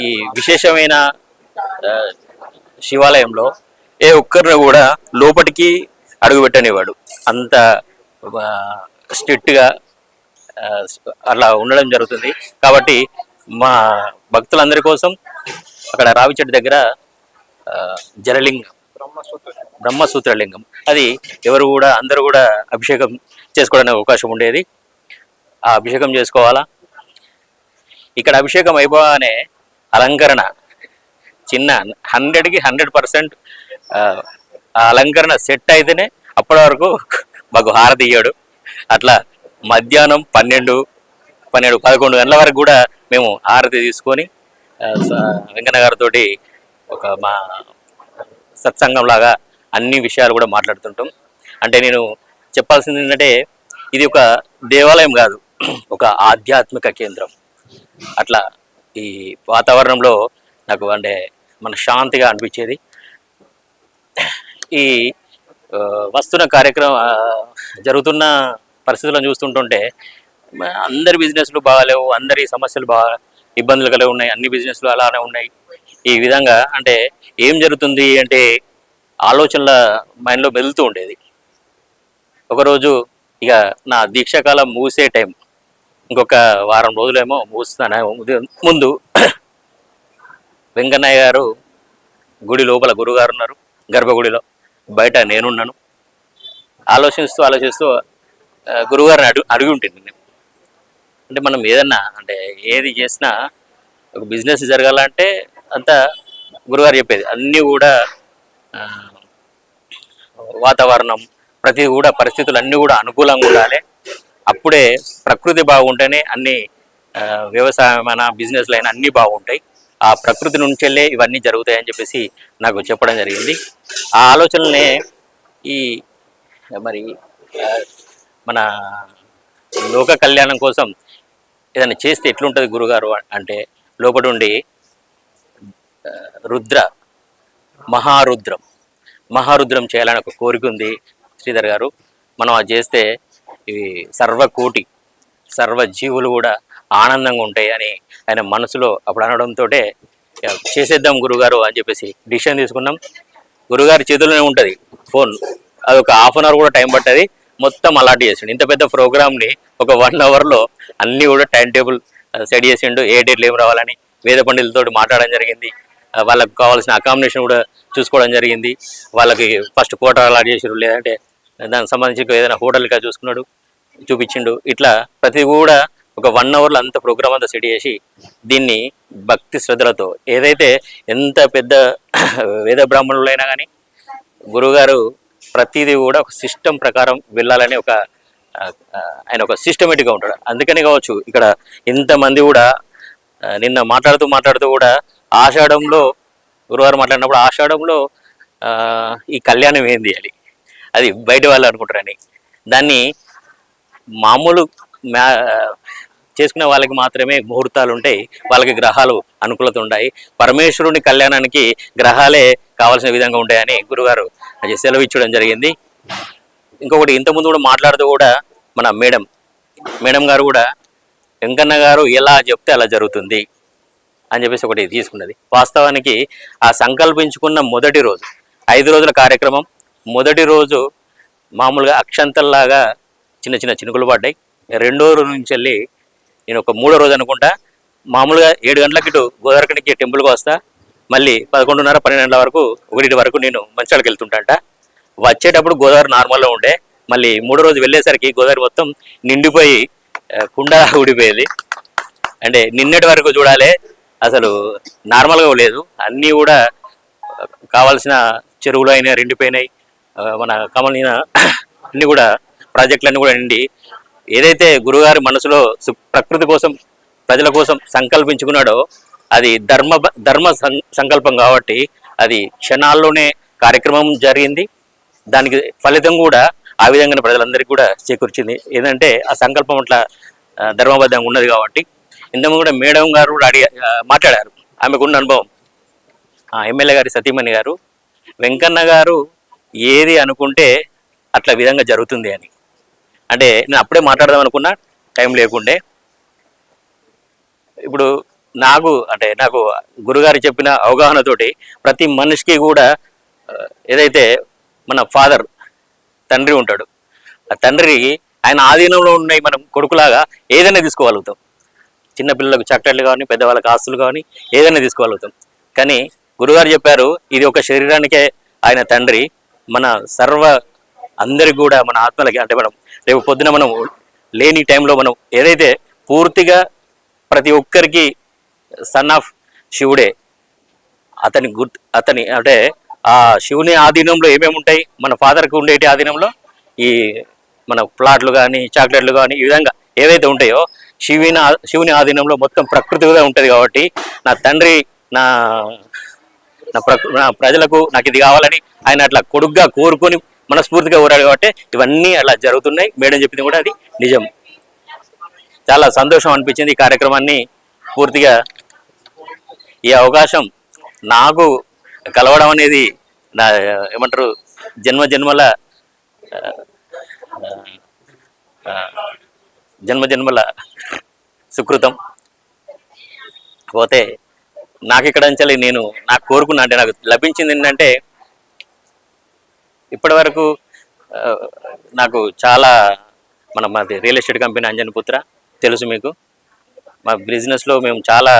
ఈ విశేషమైన శివాలయంలో ఏ ఒక్కరిని కూడా లోపలికి అడుగు పెట్టనివాడు. అంత స్ట్రిక్ట్గా అలా ఉండడం జరుగుతుంది. కాబట్టి మా భక్తులందరి కోసం అక్కడ రావి చెట్టు దగ్గర జలలింగం, బ్రహ్మసూత్రలింగం, అది ఎవరు కూడా అందరూ కూడా అభిషేకం చేసుకోవడానికి అవకాశం ఉండేది. ఆ అభిషేకం చేసుకోవాలా. ఇక్కడ అభిషేకం అయిపోగానే అలంకరణ చిన్న 100కి 100% ఆ అలంకరణ సెట్ అయితేనే అప్పటి వరకు మాకు హారతి ఇయ్యాడు. అట్లా మధ్యాహ్నం 12-11 గంటల వరకు కూడా మేము హారతి తీసుకొని వెంకన్న తోటి ఒక మా సత్సంగం లాగా అన్ని విషయాలు కూడా మాట్లాడుతుంటాం. అంటే నేను చెప్పాల్సింది ఏంటంటే ఇది ఒక దేవాలయం కాదు, ఒక ఆధ్యాత్మిక కేంద్రం. అట్లా ఈ వాతావరణంలో నాకు అంటే మన శాంతిగా అనిపించేది. ఈ వస్తున్న కార్యక్రమం జరుగుతున్న పరిస్థితులను చూస్తుంటుంటే అందరి బిజినెస్లు బాగాలేవు, అందరి సమస్యలు బాగా ఇబ్బందులు కలిగి ఉన్నాయి, అన్ని బిజినెస్లు అలానే ఉన్నాయి. ఈ విధంగా అంటే ఏం జరుగుతుంది అంటే ఆలోచనల మైండ్లో మెదులుతూ ఉండేది. ఒకరోజు ఇక నా దీక్షాకాలం ముగిసే టైం, ఇంకొక వారం రోజులేమో ముగుస్తాను ముందు వెంకన్నయ్య గారు గుడి లోపల గురుగారు ఉన్నారు, గర్భగుడిలో, బయట నేనున్నాను. ఆలోచిస్తూ గురుగారిని అడిగి ఉంటుంది. అంటే మనం ఏదన్నా అంటే ఏది చేసినా ఒక బిజినెస్ జరగాలంటే అంతా గురుగారు చెప్పేది అన్నీ కూడా వాతావరణం ప్రతి కూడా పరిస్థితులు అన్నీ కూడా అనుకూలంగా ఉండాలి. అప్పుడే ప్రకృతి బాగుంటేనే అన్ని వ్యవసాయమైన బిజినెస్లు అయినా అన్నీ బాగుంటాయి. ఆ ప్రకృతి నుంచెల్లే ఇవన్నీ జరుగుతాయని చెప్పేసి నాకు చెప్పడం జరిగింది. ఆ ఆలోచనలనే ఈ మరి మన లోక కళ్యాణం కోసం ఏదైనా చేస్తే ఎట్లుంటుంది గురుగారు అంటే లోపల ఉండి మహారుద్రం చేయాలని ఒక కోరిక ఉంది శ్రీధర్ గారు. మనం అది చేస్తే ఇవి సర్వ జీవులు కూడా ఆనందంగా ఉంటాయి అని ఆయన మనసులో అప్పుడు అనడంతో చేసేద్దాం గురుగారు అని చెప్పేసి డిసిషన్ తీసుకున్నాం. గురుగారి చేతుల్లోనే ఉంటుంది ఫోన్, అది ఒక ½ అవర్ కూడా టైం పట్టది, మొత్తం అలాట్ చేసిండు. ఇంత పెద్ద ప్రోగ్రామ్ని ఒక 1 అవర్లో అన్నీ కూడా టైం టేబుల్ సెట్ చేసిండు. ఏ డేట్లు ఏం రావాలని వేద పండితులతో మాట్లాడడం జరిగింది. వాళ్ళకి కావాల్సిన అకామిడేషన్ కూడా చూసుకోవడం జరిగింది. వాళ్ళకి ఫస్ట్ కోటా అలాట్ చేసారు, లేదంటే దానికి సంబంధించి ఏదైనా హోటల్గా చూపించిండు. ఇట్లా ప్రతి కూడా ఒక 1 అవర్లో అంత ప్రోగ్రామ్ అంతా సెట్ చేసి దీన్ని భక్తి శ్రద్ధలతో ఏదైతే ఎంత పెద్ద వేద బ్రాహ్మణులైనా కానీ గురుగారు ప్రతిదీ కూడా ఒక సిస్టమ్ ప్రకారం వెళ్ళాలని ఆయన ఒక సిస్టమేటిక్గా ఉంటాడు. అందుకని కావచ్చు ఇక్కడ ఇంతమంది కూడా నిన్న మాట్లాడుతూ కూడా ఆషాఢంలో గురువారు మాట్లాడినప్పుడు ఆషాఢంలో ఈ కళ్యాణం ఏంది అని అది బయట వాళ్ళు అనుకుంటారని, దాన్ని మామూలు చేసుకునే వాళ్ళకి మాత్రమే ముహూర్తాలు ఉంటాయి, వాళ్ళకి గ్రహాలు అనుకూలత ఉంటాయి. పరమేశ్వరుని కళ్యాణానికి గ్రహాలే కావాల్సిన విధంగా ఉంటాయని గురుగారు అది సెలవు ఇచ్చడం జరిగింది. ఇంకొకటి ఇంతకుముందు కూడా మాట్లాడుతూ కూడా మన మేడం గారు కూడా వెంకన్న గారు ఎలా చెప్తే అలా జరుగుతుంది అని చెప్పేసి ఒకటి తీసుకున్నది. వాస్తవానికి ఆ సంకల్పించుకున్న మొదటి రోజు 5 రోజుల కార్యక్రమం, మొదటి రోజు మామూలుగా అక్షంతల్లాగా చిన్న చినుకులు పడ్డాయి. 2వ రోజు నుంచి వెళ్ళి నేను ఒక 3వ రోజు అనుకుంటా మామూలుగా 7 గంటలకి ఇటు గోదావరికి టెంపుల్కి వస్తా, మళ్ళీ 11:30-12 గంటల వరకు 1 వరకు నేను మంచాలకు వెళ్తుంటా. వచ్చేటప్పుడు గోదావరి నార్మల్లో ఉండే, మళ్ళీ 3వ రోజు వెళ్ళేసరికి గోదావరి మొత్తం నిండిపోయి కుండ ఊడిపోయేది. అంటే నిన్నటి వరకు చూడాలి, అసలు నార్మల్గా లేదు. అన్నీ కూడా కావాల్సిన చెరువులు అయినా రెండిపోయినాయి. మన కమలిన అన్ని కూడా ప్రాజెక్టులన్నీ కూడా నిండి ఏదైతే గురుగారి మనసులో ప్రకృతి కోసం ప్రజల కోసం సంకల్పించుకున్నాడో అది ధర్మ సంకల్పం కాబట్టి అది క్షణాల్లోనే కార్యక్రమం జరిగింది. దానికి ఫలితం కూడా ఆ విధంగానే ప్రజలందరికీ కూడా చేకూర్చింది. ఏంటంటే ఆ సంకల్పం అట్లా ధర్మబద్ధంగా ఉన్నది కాబట్టి. ఇంతకు కూడా మేడం గారు కూడా మాట్లాడారు, ఆమెకున్న అనుభవం. ఎమ్మెల్యే గారి సతీమణి గారు, వెంకన్న గారు ఏది అనుకుంటే అట్లా విధంగా జరుగుతుంది అని. అంటే నేను అప్పుడే మాట్లాడదాం అనుకున్నా, టైం లేకుండే. ఇప్పుడు నాకు గురుగారు చెప్పిన అవగాహనతోటి ప్రతి మనిషికి కూడా ఏదైతే మన ఫాదర్ తండ్రి ఉంటాడు, ఆ తండ్రికి ఆయన ఆధీనంలో ఉన్నాయి మనం కొడుకులాగా ఏదైనా తీసుకోగలుగుతాం. చిన్నపిల్లలకు చాక్లెట్లు కానీ, పెద్దవాళ్ళకి ఆస్తులు కానీ ఏదైనా తీసుకోగలుగుతాం. కానీ గురుగారు చెప్పారు, ఇది ఒక శరీరానికే ఆయన తండ్రి, మన అందరికి కూడా మన ఆత్మలకి. అంటే మనం రేపు పొద్దున మనం లేని టైంలో మనం ఏదైతే పూర్తిగా ప్రతి ఒక్కరికి సన్ ఆఫ్ శివుడే, అతని అంటే ఆ శివుని ఆధీనంలో ఏమేమి ఉంటాయి, మన ఫాదర్కి ఉండేటి ఆధీనంలో ఈ మన ప్లాట్లు కానీ, చాక్లెట్లు కానీ, ఈ విధంగా ఏవైతే ఉంటాయో శివుని ఆధీనంలో మొత్తం ప్రకృతి కూడా ఉంటుంది. కాబట్టి నా తండ్రి నా ప్రజలకు నాకు ఇది కావాలని ఆయన అట్లా కొడుగ్గా కోరుకొని మనస్ఫూర్తిగా కోరాడు కాబట్టి ఇవన్నీ అలా జరుగుతున్నాయి. మేడం చెప్పింది కూడా అది నిజం. చాలా సంతోషం అనిపించింది ఈ కార్యక్రమాన్ని పూర్తిగా. ఈ అవకాశం నాకు కలవడం అనేది నా ఏమంటారు జన్మజన్మల సుకృతం. పోతే నాకు ఇక్కడ నుంచి నేను నాకు కోరుకున్నా, అంటే నాకు లభించింది ఏంటంటే ఇప్పటి వరకు నాకు చాలా మాది రియల్ ఎస్టేట్ కంపెనీ అంజన్పుత్ర తెలుసు మీకు. మా బిజినెస్లో మేము చాలా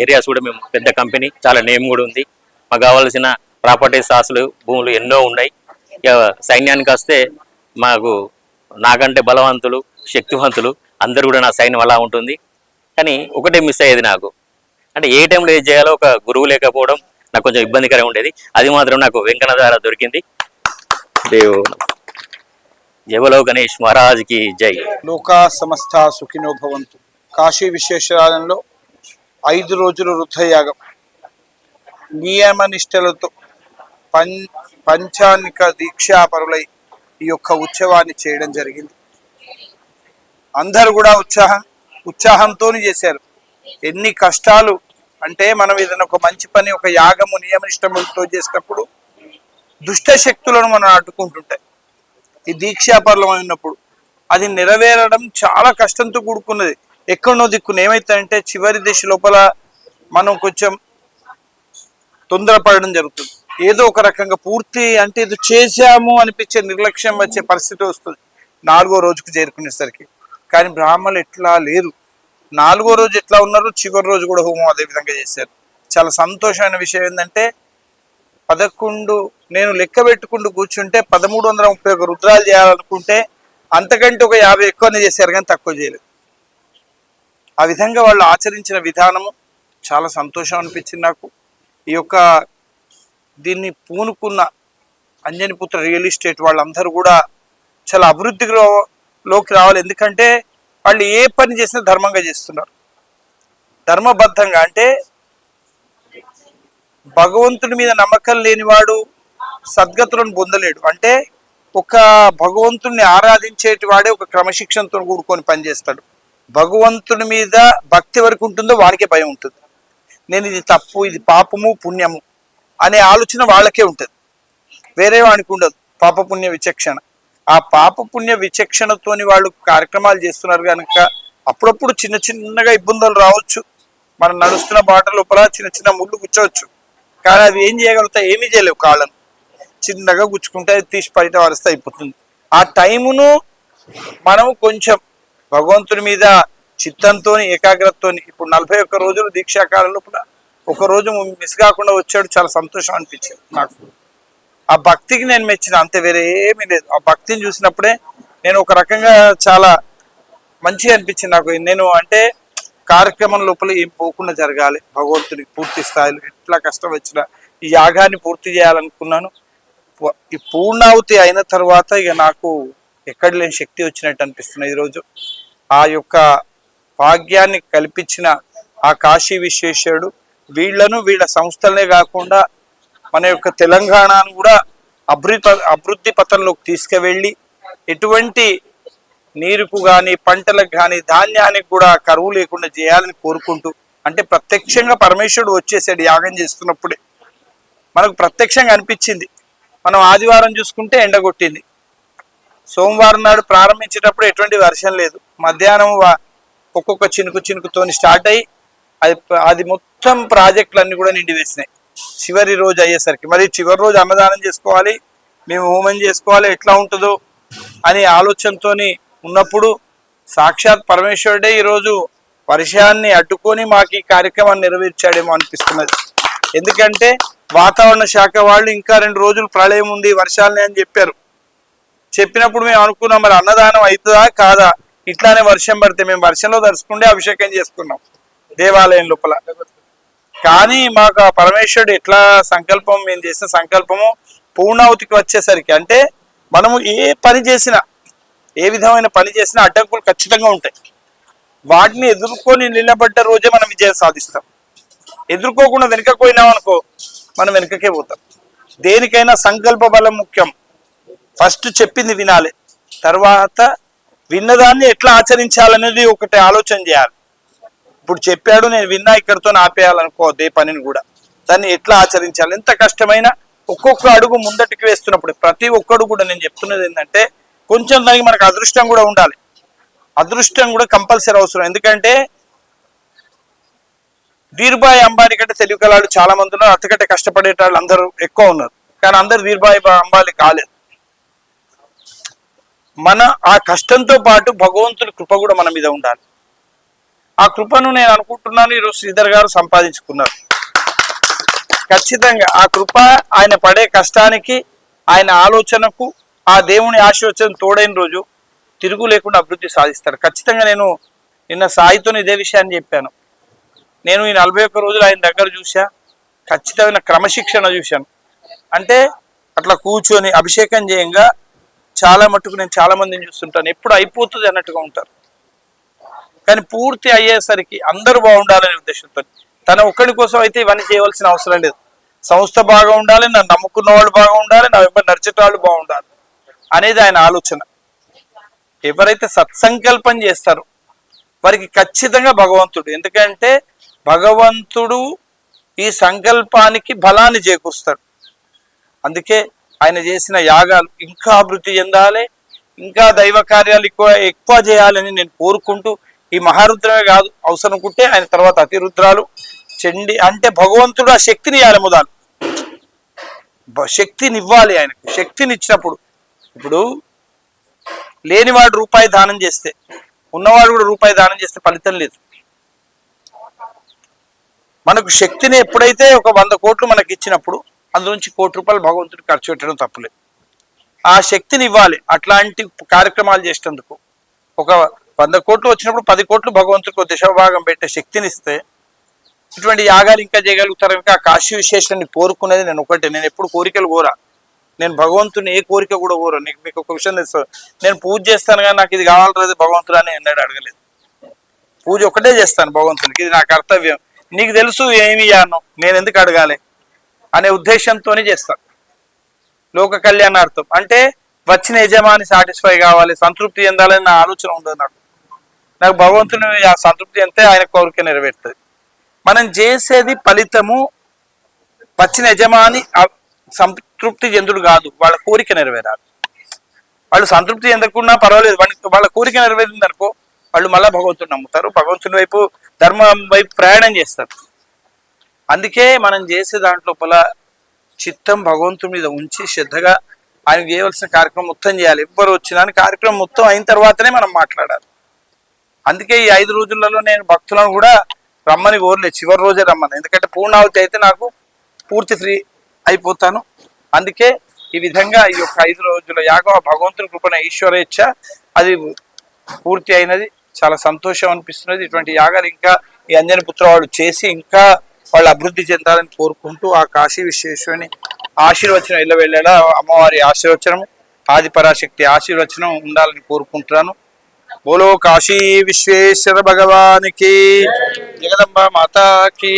ఏరియాస్ కూడా మేము పెద్ద కంపెనీ, చాలా నేమ్ కూడా ఉంది. మాకు కావాల్సిన ప్రాపర్టీస్, ఆస్తులు, భూములు ఎన్నో ఉన్నాయి. ఇక సైన్యానికి వస్తే నాకంటే బలవంతులు, శక్తివంతులు అందరూ కూడా నా సైన్యం అలా ఉంటుంది. కానీ ఒకటే మిస్ అయ్యేది నాకు, అంటే ఏ టైంలో ఏది చేయాలో ఒక గురువు లేకపోవడం నాకు కొంచెం ఇబ్బందికరంగా ఉండేది. అది మాత్రం నాకు వెంకన్న ద్వారా దొరికింది. జయబలో గణేష్ మహారాజ్కి జై. లోకా సమస్త సుఖినో భవంతు. కాశీ విశ్వేశ్వరాలయంలో 5 రోజుల రుద్రయాగం నియమ నిష్టలతో పంచానిక దీక్షాపరులై ఈ యొక్క ఉత్సవాన్ని చేయడం జరిగింది. అందరూ కూడా ఉత్సాహంతో చేశారు. ఎన్ని కష్టాలు అంటే మనం ఏదైనా ఒక మంచి పని, ఒక యాగము నియమనిష్టములతో చేసినప్పుడు దుష్ట శక్తులను మనం అడ్డుకుంటుంటాయి. ఈ దీక్షాపరులం అయినప్పుడు అది నెరవేరడం చాలా కష్టంతో కూడుకున్నది. ఎక్కడనో దిక్కున ఏమైతుందంటే చివరి దశ లోపల మనం కొంచెం తొందరపడడం జరుగుతుంది. ఏదో ఒక రకంగా పూర్తి అంటే ఇది చేశాము అనిపించే నిర్లక్ష్యం వచ్చే పరిస్థితి వస్తుంది 4వ రోజుకు చేరుకునేసరికి. కానీ బ్రాహ్మణులు ఎట్లా లేరు, 4వ రోజు ఎట్లా ఉన్నారు, చివరి రోజు కూడా హోమం అదే విధంగా చేశారు. చాలా సంతోషమైన విషయం ఏంటంటే 11 నేను లెక్క పెట్టుకుంటూ కూర్చుంటే 1331 రుద్రాలు చేయాలనుకుంటే అంతకంటే ఒక 50 ఎక్కువనే చేశారు, కానీ తక్కువ చేయలేదు. ఆ విధంగా వాళ్ళు ఆచరించిన విధానము చాలా సంతోషం అనిపించింది నాకు. ఈ యొక్క దీన్ని పూనుకున్న అంజనిపుత్ర రియల్ ఎస్టేట్ వాళ్ళందరూ కూడా చాలా అభివృద్ధిలోకి రావాలి. ఎందుకంటే వాళ్ళు ఏ పని చేసినా ధర్మంగా చేస్తున్నారు, ధర్మబద్ధంగా. అంటే భగవంతుడి మీద నమ్మకం లేనివాడు సద్గతులను పొందలేడు. అంటే ఒక భగవంతుడిని ఆరాధించేటి వాడే ఒక క్రమశిక్షణతో కూడుకొని పనిచేస్తాడు. భగవంతుడి మీద భక్తి వరకు ఉంటుందో వాడికే భయం ఉంటుంది. నేను ఇది తప్పు, ఇది పాపము, పుణ్యము అనే ఆలోచన వాళ్ళకే ఉంటుంది, వేరే వానికి ఉండదు. పాపపుణ్య విచక్షణ, ఆ పాపపుణ్య విచక్షణతోని వాళ్ళు కార్యక్రమాలు చేస్తున్నారు కనుక అప్పుడప్పుడు చిన్నగా ఇబ్బందులు రావచ్చు. మనం నడుస్తున్న బాట లోపల చిన్న ముళ్ళు గుచ్చవచ్చు, కానీ అవి ఏం చేయగలుగుతాయి? ఏమీ చేయలేవు. కాళ్ళను చిన్నగా గుచ్చుకుంటే తీసి బయట వరిస్తే అయిపోతుంది. ఆ టైమును మనం కొంచెం భగవంతుని మీద చిత్తంతో, ఏకాగ్రతతో, ఇప్పుడు 41 రోజులు దీక్షాకాలం లోపల ఒక రోజు మిస్ కాకుండా వచ్చాడు. చాలా సంతోషం అనిపించింది నాకు. ఆ భక్తికి నేను మెచ్చిన, అంతే, వేరే ఏమీ లేదు. ఆ భక్తిని చూసినప్పుడే నేను ఒక రకంగా చాలా మంచిగా అనిపించింది నాకు. నేను అంటే కార్యక్రమం లోపల ఏం పోకుండా జరగాలి, భగవంతుడికి పూర్తి స్థాయిలో ఎట్లా కష్టం వచ్చినా ఈ యాగాన్ని పూర్తి చేయాలనుకున్నాను. ఈ పూర్ణాహుతి అయిన తర్వాత ఇక నాకు ఎక్కడ లేని శక్తి వచ్చినట్టు అనిపిస్తున్నది. ఈరోజు ఆ యొక్క భాగ్యాన్ని కల్పించిన ఆ కాశీ విశ్వేశ్వరుడు వీళ్లను, వీళ్ళ సంస్థలనే కాకుండా మన యొక్క తెలంగాణను కూడా అభివృద్ధి పథంలోకి తీసుకువెళ్ళి ఎటువంటి నీరుకు కానీ పంటలకు కానీ ధాన్యానికి కూడా కరువు లేకుండా చేయాలని కోరుకుంటూ, అంటే ప్రత్యక్షంగా పరమేశ్వరుడు వచ్చేసాడు యాగం చేస్తున్నప్పుడే మనకు ప్రత్యక్షంగా అనిపించింది. మనం ఆదివారం చూసుకుంటే ఎండగొట్టింది, సోమవారం నాడు ప్రారంభించేటప్పుడు ఎటువంటి వర్షం లేదు, మధ్యాహ్నం ఒక్కొక్క చినుకుతోని స్టార్ట్ అయ్యి అది మొత్తం ప్రాజెక్టులన్నీ కూడా నిండి వేసినాయి. చివరి రోజు అయ్యేసరికి మరి చివరి రోజు అన్నదానం చేసుకోవాలి, మేము హోమం చేసుకోవాలి, ఎట్లా ఉంటుందో అని ఆలోచనతోని ఉన్నప్పుడు సాక్షాత్ పరమేశ్వరుడే ఈరోజు వర్షాన్ని అడ్డుకొని మాకు ఈ కార్యక్రమాన్ని నెరవేర్చాడేమో అనిపిస్తున్నది. ఎందుకంటే వాతావరణ శాఖ వాళ్ళు ఇంకా 2 రోజులు ప్రళయం ఉంది వర్షాలని అని చెప్పారు. చెప్పినప్పుడు మేము అనుకున్నాం మరి అన్నదానం అవుతుందా కాదా, ఇట్లానే వర్షం పడితే మేము వర్షంలో దర్శకుంటే అభిషేకం చేసుకున్నాం దేవాలయం లోపల. కానీ మాకు ఆ పరమేశ్వరుడు ఎట్లా సంకల్పం, మేము చేసిన సంకల్పము పూర్ణాహుతికి వచ్చేసరికి, అంటే మనము ఏ పని చేసినా, ఏ విధమైన పని చేసినా అడ్డంకులు ఖచ్చితంగా ఉంటాయి. వాటిని ఎదుర్కొని నిలబడ్డ రోజే మనం విజయం సాధిస్తాం. ఎదుర్కోకుండా వెనుకపోయినాం అనుకో మనం వెనుకకే పోతాం. దేనికైనా సంకల్ప బలం ముఖ్యం. ఫస్ట్ చెప్పింది వినాలి, తర్వాత విన్నదాన్ని ఎట్లా ఆచరించాలనేది ఒకటి ఆలోచన చేయాలి. ఇప్పుడు చెప్పాడు నేను విన్నా ఇక్కడితో ఆపేయాలనుకోవద్దు ఏ పనిని కూడా, దాన్ని ఎట్లా ఆచరించాలి. ఎంత కష్టమైనా ఒక్కొక్క అడుగు ముందటికి వేస్తున్నప్పుడు ప్రతి ఒక్కడు కూడా నేను చెప్తున్నది ఏంటంటే కొంచెం దానికి మనకు అదృష్టం కూడా ఉండాలి. అదృష్టం కూడా కంపల్సరీ అవసరం. ఎందుకంటే ధీరుభాయ్ అంబానీ కంటే తెలివి కలాడు చాలా మంది ఉన్నారు, అంతకంటే కష్టపడేటాళ్ళు అందరూ ఎక్కువ ఉన్నారు, కానీ అందరు ధీరుభాయ్ అంబానీ కాలేదు. మన ఆ కష్టంతో పాటు భగవంతుడి కృప కూడా మన మీద ఉండాలి. ఆ కృపను నేను అనుకుంటున్నాను ఈరోజు శ్రీధర్ గారు సంపాదించుకున్నారు. ఖచ్చితంగా ఆ కృప ఆయన పడే కష్టానికి, ఆయన ఆలోచనకు, ఆ దేవుని ఆశీర్వచనం తోడైన రోజు తిరుగు లేకుండా అభివృద్ధి సాధిస్తారు. ఖచ్చితంగా నేను నిన్న సాయితో ఇదే విషయాన్ని చెప్పాను. నేను ఈ 41 రోజులు ఆయన దగ్గర చూసా, ఖచ్చితమైన క్రమశిక్షణ చూశాను. అంటే అట్లా కూర్చొని అభిషేకం చేయంగా చాలా మట్టుకు నేను చాలా మందిని చూస్తుంటాను, ఎప్పుడు అయిపోతుంది అన్నట్టుగా ఉంటారు. కానీ పూర్తి అయ్యేసరికి అందరూ బాగుండాలనే ఉద్దేశంతో, తన ఒక్కడి కోసం అయితే ఇవన్నీ చేయవలసిన అవసరం లేదు. సంస్థ బాగా ఉండాలి, నన్ను నమ్ముకున్న వాళ్ళు బాగా ఉండాలి, నా వెంబడి నడిచేట వాళ్ళు బాగుండాలి అనేది ఆయన ఆలోచన. ఎవరైతే సత్సంకల్పం చేస్తారో వారికి ఖచ్చితంగా భగవంతుడు, ఎందుకంటే భగవంతుడు ఈ సంకల్పానికి బలాన్ని చేకూరుస్తాడు. అందుకే ఆయన చేసిన యాగాలు ఇంకా అభివృద్ధి చెందాలి, ఇంకా దైవ కార్యాలు ఎక్కువ చేయాలని నేను కోరుకుంటూ, ఈ మహారుద్రమే కాదు అవసరం కుంటే ఆయన తర్వాత అతిరుద్రాలు, చండి, అంటే భగవంతుడు ఆ శక్తిని ఇవ్వాలి, మొదలు శక్తిని ఇవ్వాలి. ఆయనకు శక్తిని ఇచ్చినప్పుడు, ఇప్పుడు లేనివాడు రూపాయి దానం చేస్తే, ఉన్నవాడు కూడా రూపాయి దానం చేస్తే ఫలితం లేదు. మనకు శక్తిని ఎప్పుడైతే ఒక 100 కోట్లు మనకి ఇచ్చినప్పుడు అందులోంచి 1 కోటి రూపాయలు భగవంతుడు ఖర్చు పెట్టడం తప్పులేదు. ఆ శక్తిని ఇవ్వాలి. అట్లాంటి కార్యక్రమాలు చేసేందుకు ఒక 100 కోట్లు వచ్చినప్పుడు 10 కోట్లు భగవంతుడికి ఒక దశభాగం పెట్టే శక్తిని ఇస్తే ఇటువంటి యాగాలు ఇంకా చేయగలుగుతారు. ఇంకా కాశీ విశేషాన్ని కోరుకునేది నేను ఒకటే, నేను ఎప్పుడు కోరికలు కోరా, నేను భగవంతుని ఏ కోరిక కూడా కోరా. మీకు ఒక విషయం తెలుసు, నేను పూజ చేస్తాను కానీ నాకు ఇది కావాలన్నది భగవంతుడు అని ఎన్నడూ అడగలేదు. పూజ ఒకటే చేస్తాను భగవంతునికి, ఇది నా కర్తవ్యం, నీకు తెలుసు ఏమి ఇయ్యాను, నేను ఎందుకు అడగాలి అనే ఉద్దేశంతోనే చేస్తాను. లోక కళ్యాణార్థం అంటే వచ్చిన యజమాని సాటిస్ఫై కావాలి, సంతృప్తి చెందాలని నా ఆలోచన ఉండదు. నాకు భగవంతుని ఆ సంతృప్తి చెందితే ఆయన కోరిక నెరవేరుతుంది. మనం చేసేది ఫలితము వచ్చిన యజమాని సంతృప్తి చెందుడు కాదు, వాళ్ళ కోరిక నెరవేరాలి. వాళ్ళు సంతృప్తి చెందకుండా పర్వాలేదు, వాళ్ళ కోరిక నెరవేరింది అనుకో వాళ్ళు మళ్ళీ భగవంతుని నమ్ముతారు, భగవంతుని వైపు ధర్మం వైపు ప్రయాణం చేస్తారు. అందుకే మనం చేసే దాంట్లోపల చిత్తం భగవంతుని మీద ఉంచి శ్రద్ధగా ఆయన చేయవలసిన కార్యక్రమం మొత్తం చేయాలి. ఎవ్వరు వచ్చినా కార్యక్రమం మొత్తం అయిన తర్వాతనే మనం మాట్లాడాలి. అందుకే ఈ 5 రోజులలో నేను భక్తులను కూడా రమ్మని కోరలేదు, చివరి రోజే రమ్మని. ఎందుకంటే పూర్ణాహుతి అయితే నాకు పూర్తి ఫ్రీ అయిపోతాను. అందుకే ఈ విధంగా ఈ యొక్క 5 రోజుల యాగం భగవంతుని కృపణ ఈశ్వర ఇచ్చ అది పూర్తి అయినది. చాలా సంతోషం అనిపిస్తున్నది. ఇటువంటి యాగాలు ఇంకా ఈ అంజని పుత్ర వాళ్ళు చేసి ఇంకా వాళ్ళు అభివృద్ధి చెందాలని కోరుకుంటూ ఆ కాశీ విశ్వేశ్వరుని ఆశీర్వచనం ఇళ్ళ వెళ్ళేలా అమ్మవారి ఆశీర్వచనం ఆదిపరాశక్తి ఆశీర్వచనం ఉండాలని కోరుకుంటున్నాను. బోలో కాశీ విశ్వేశ్వర భగవానికి, జగదంబ మాతాకి.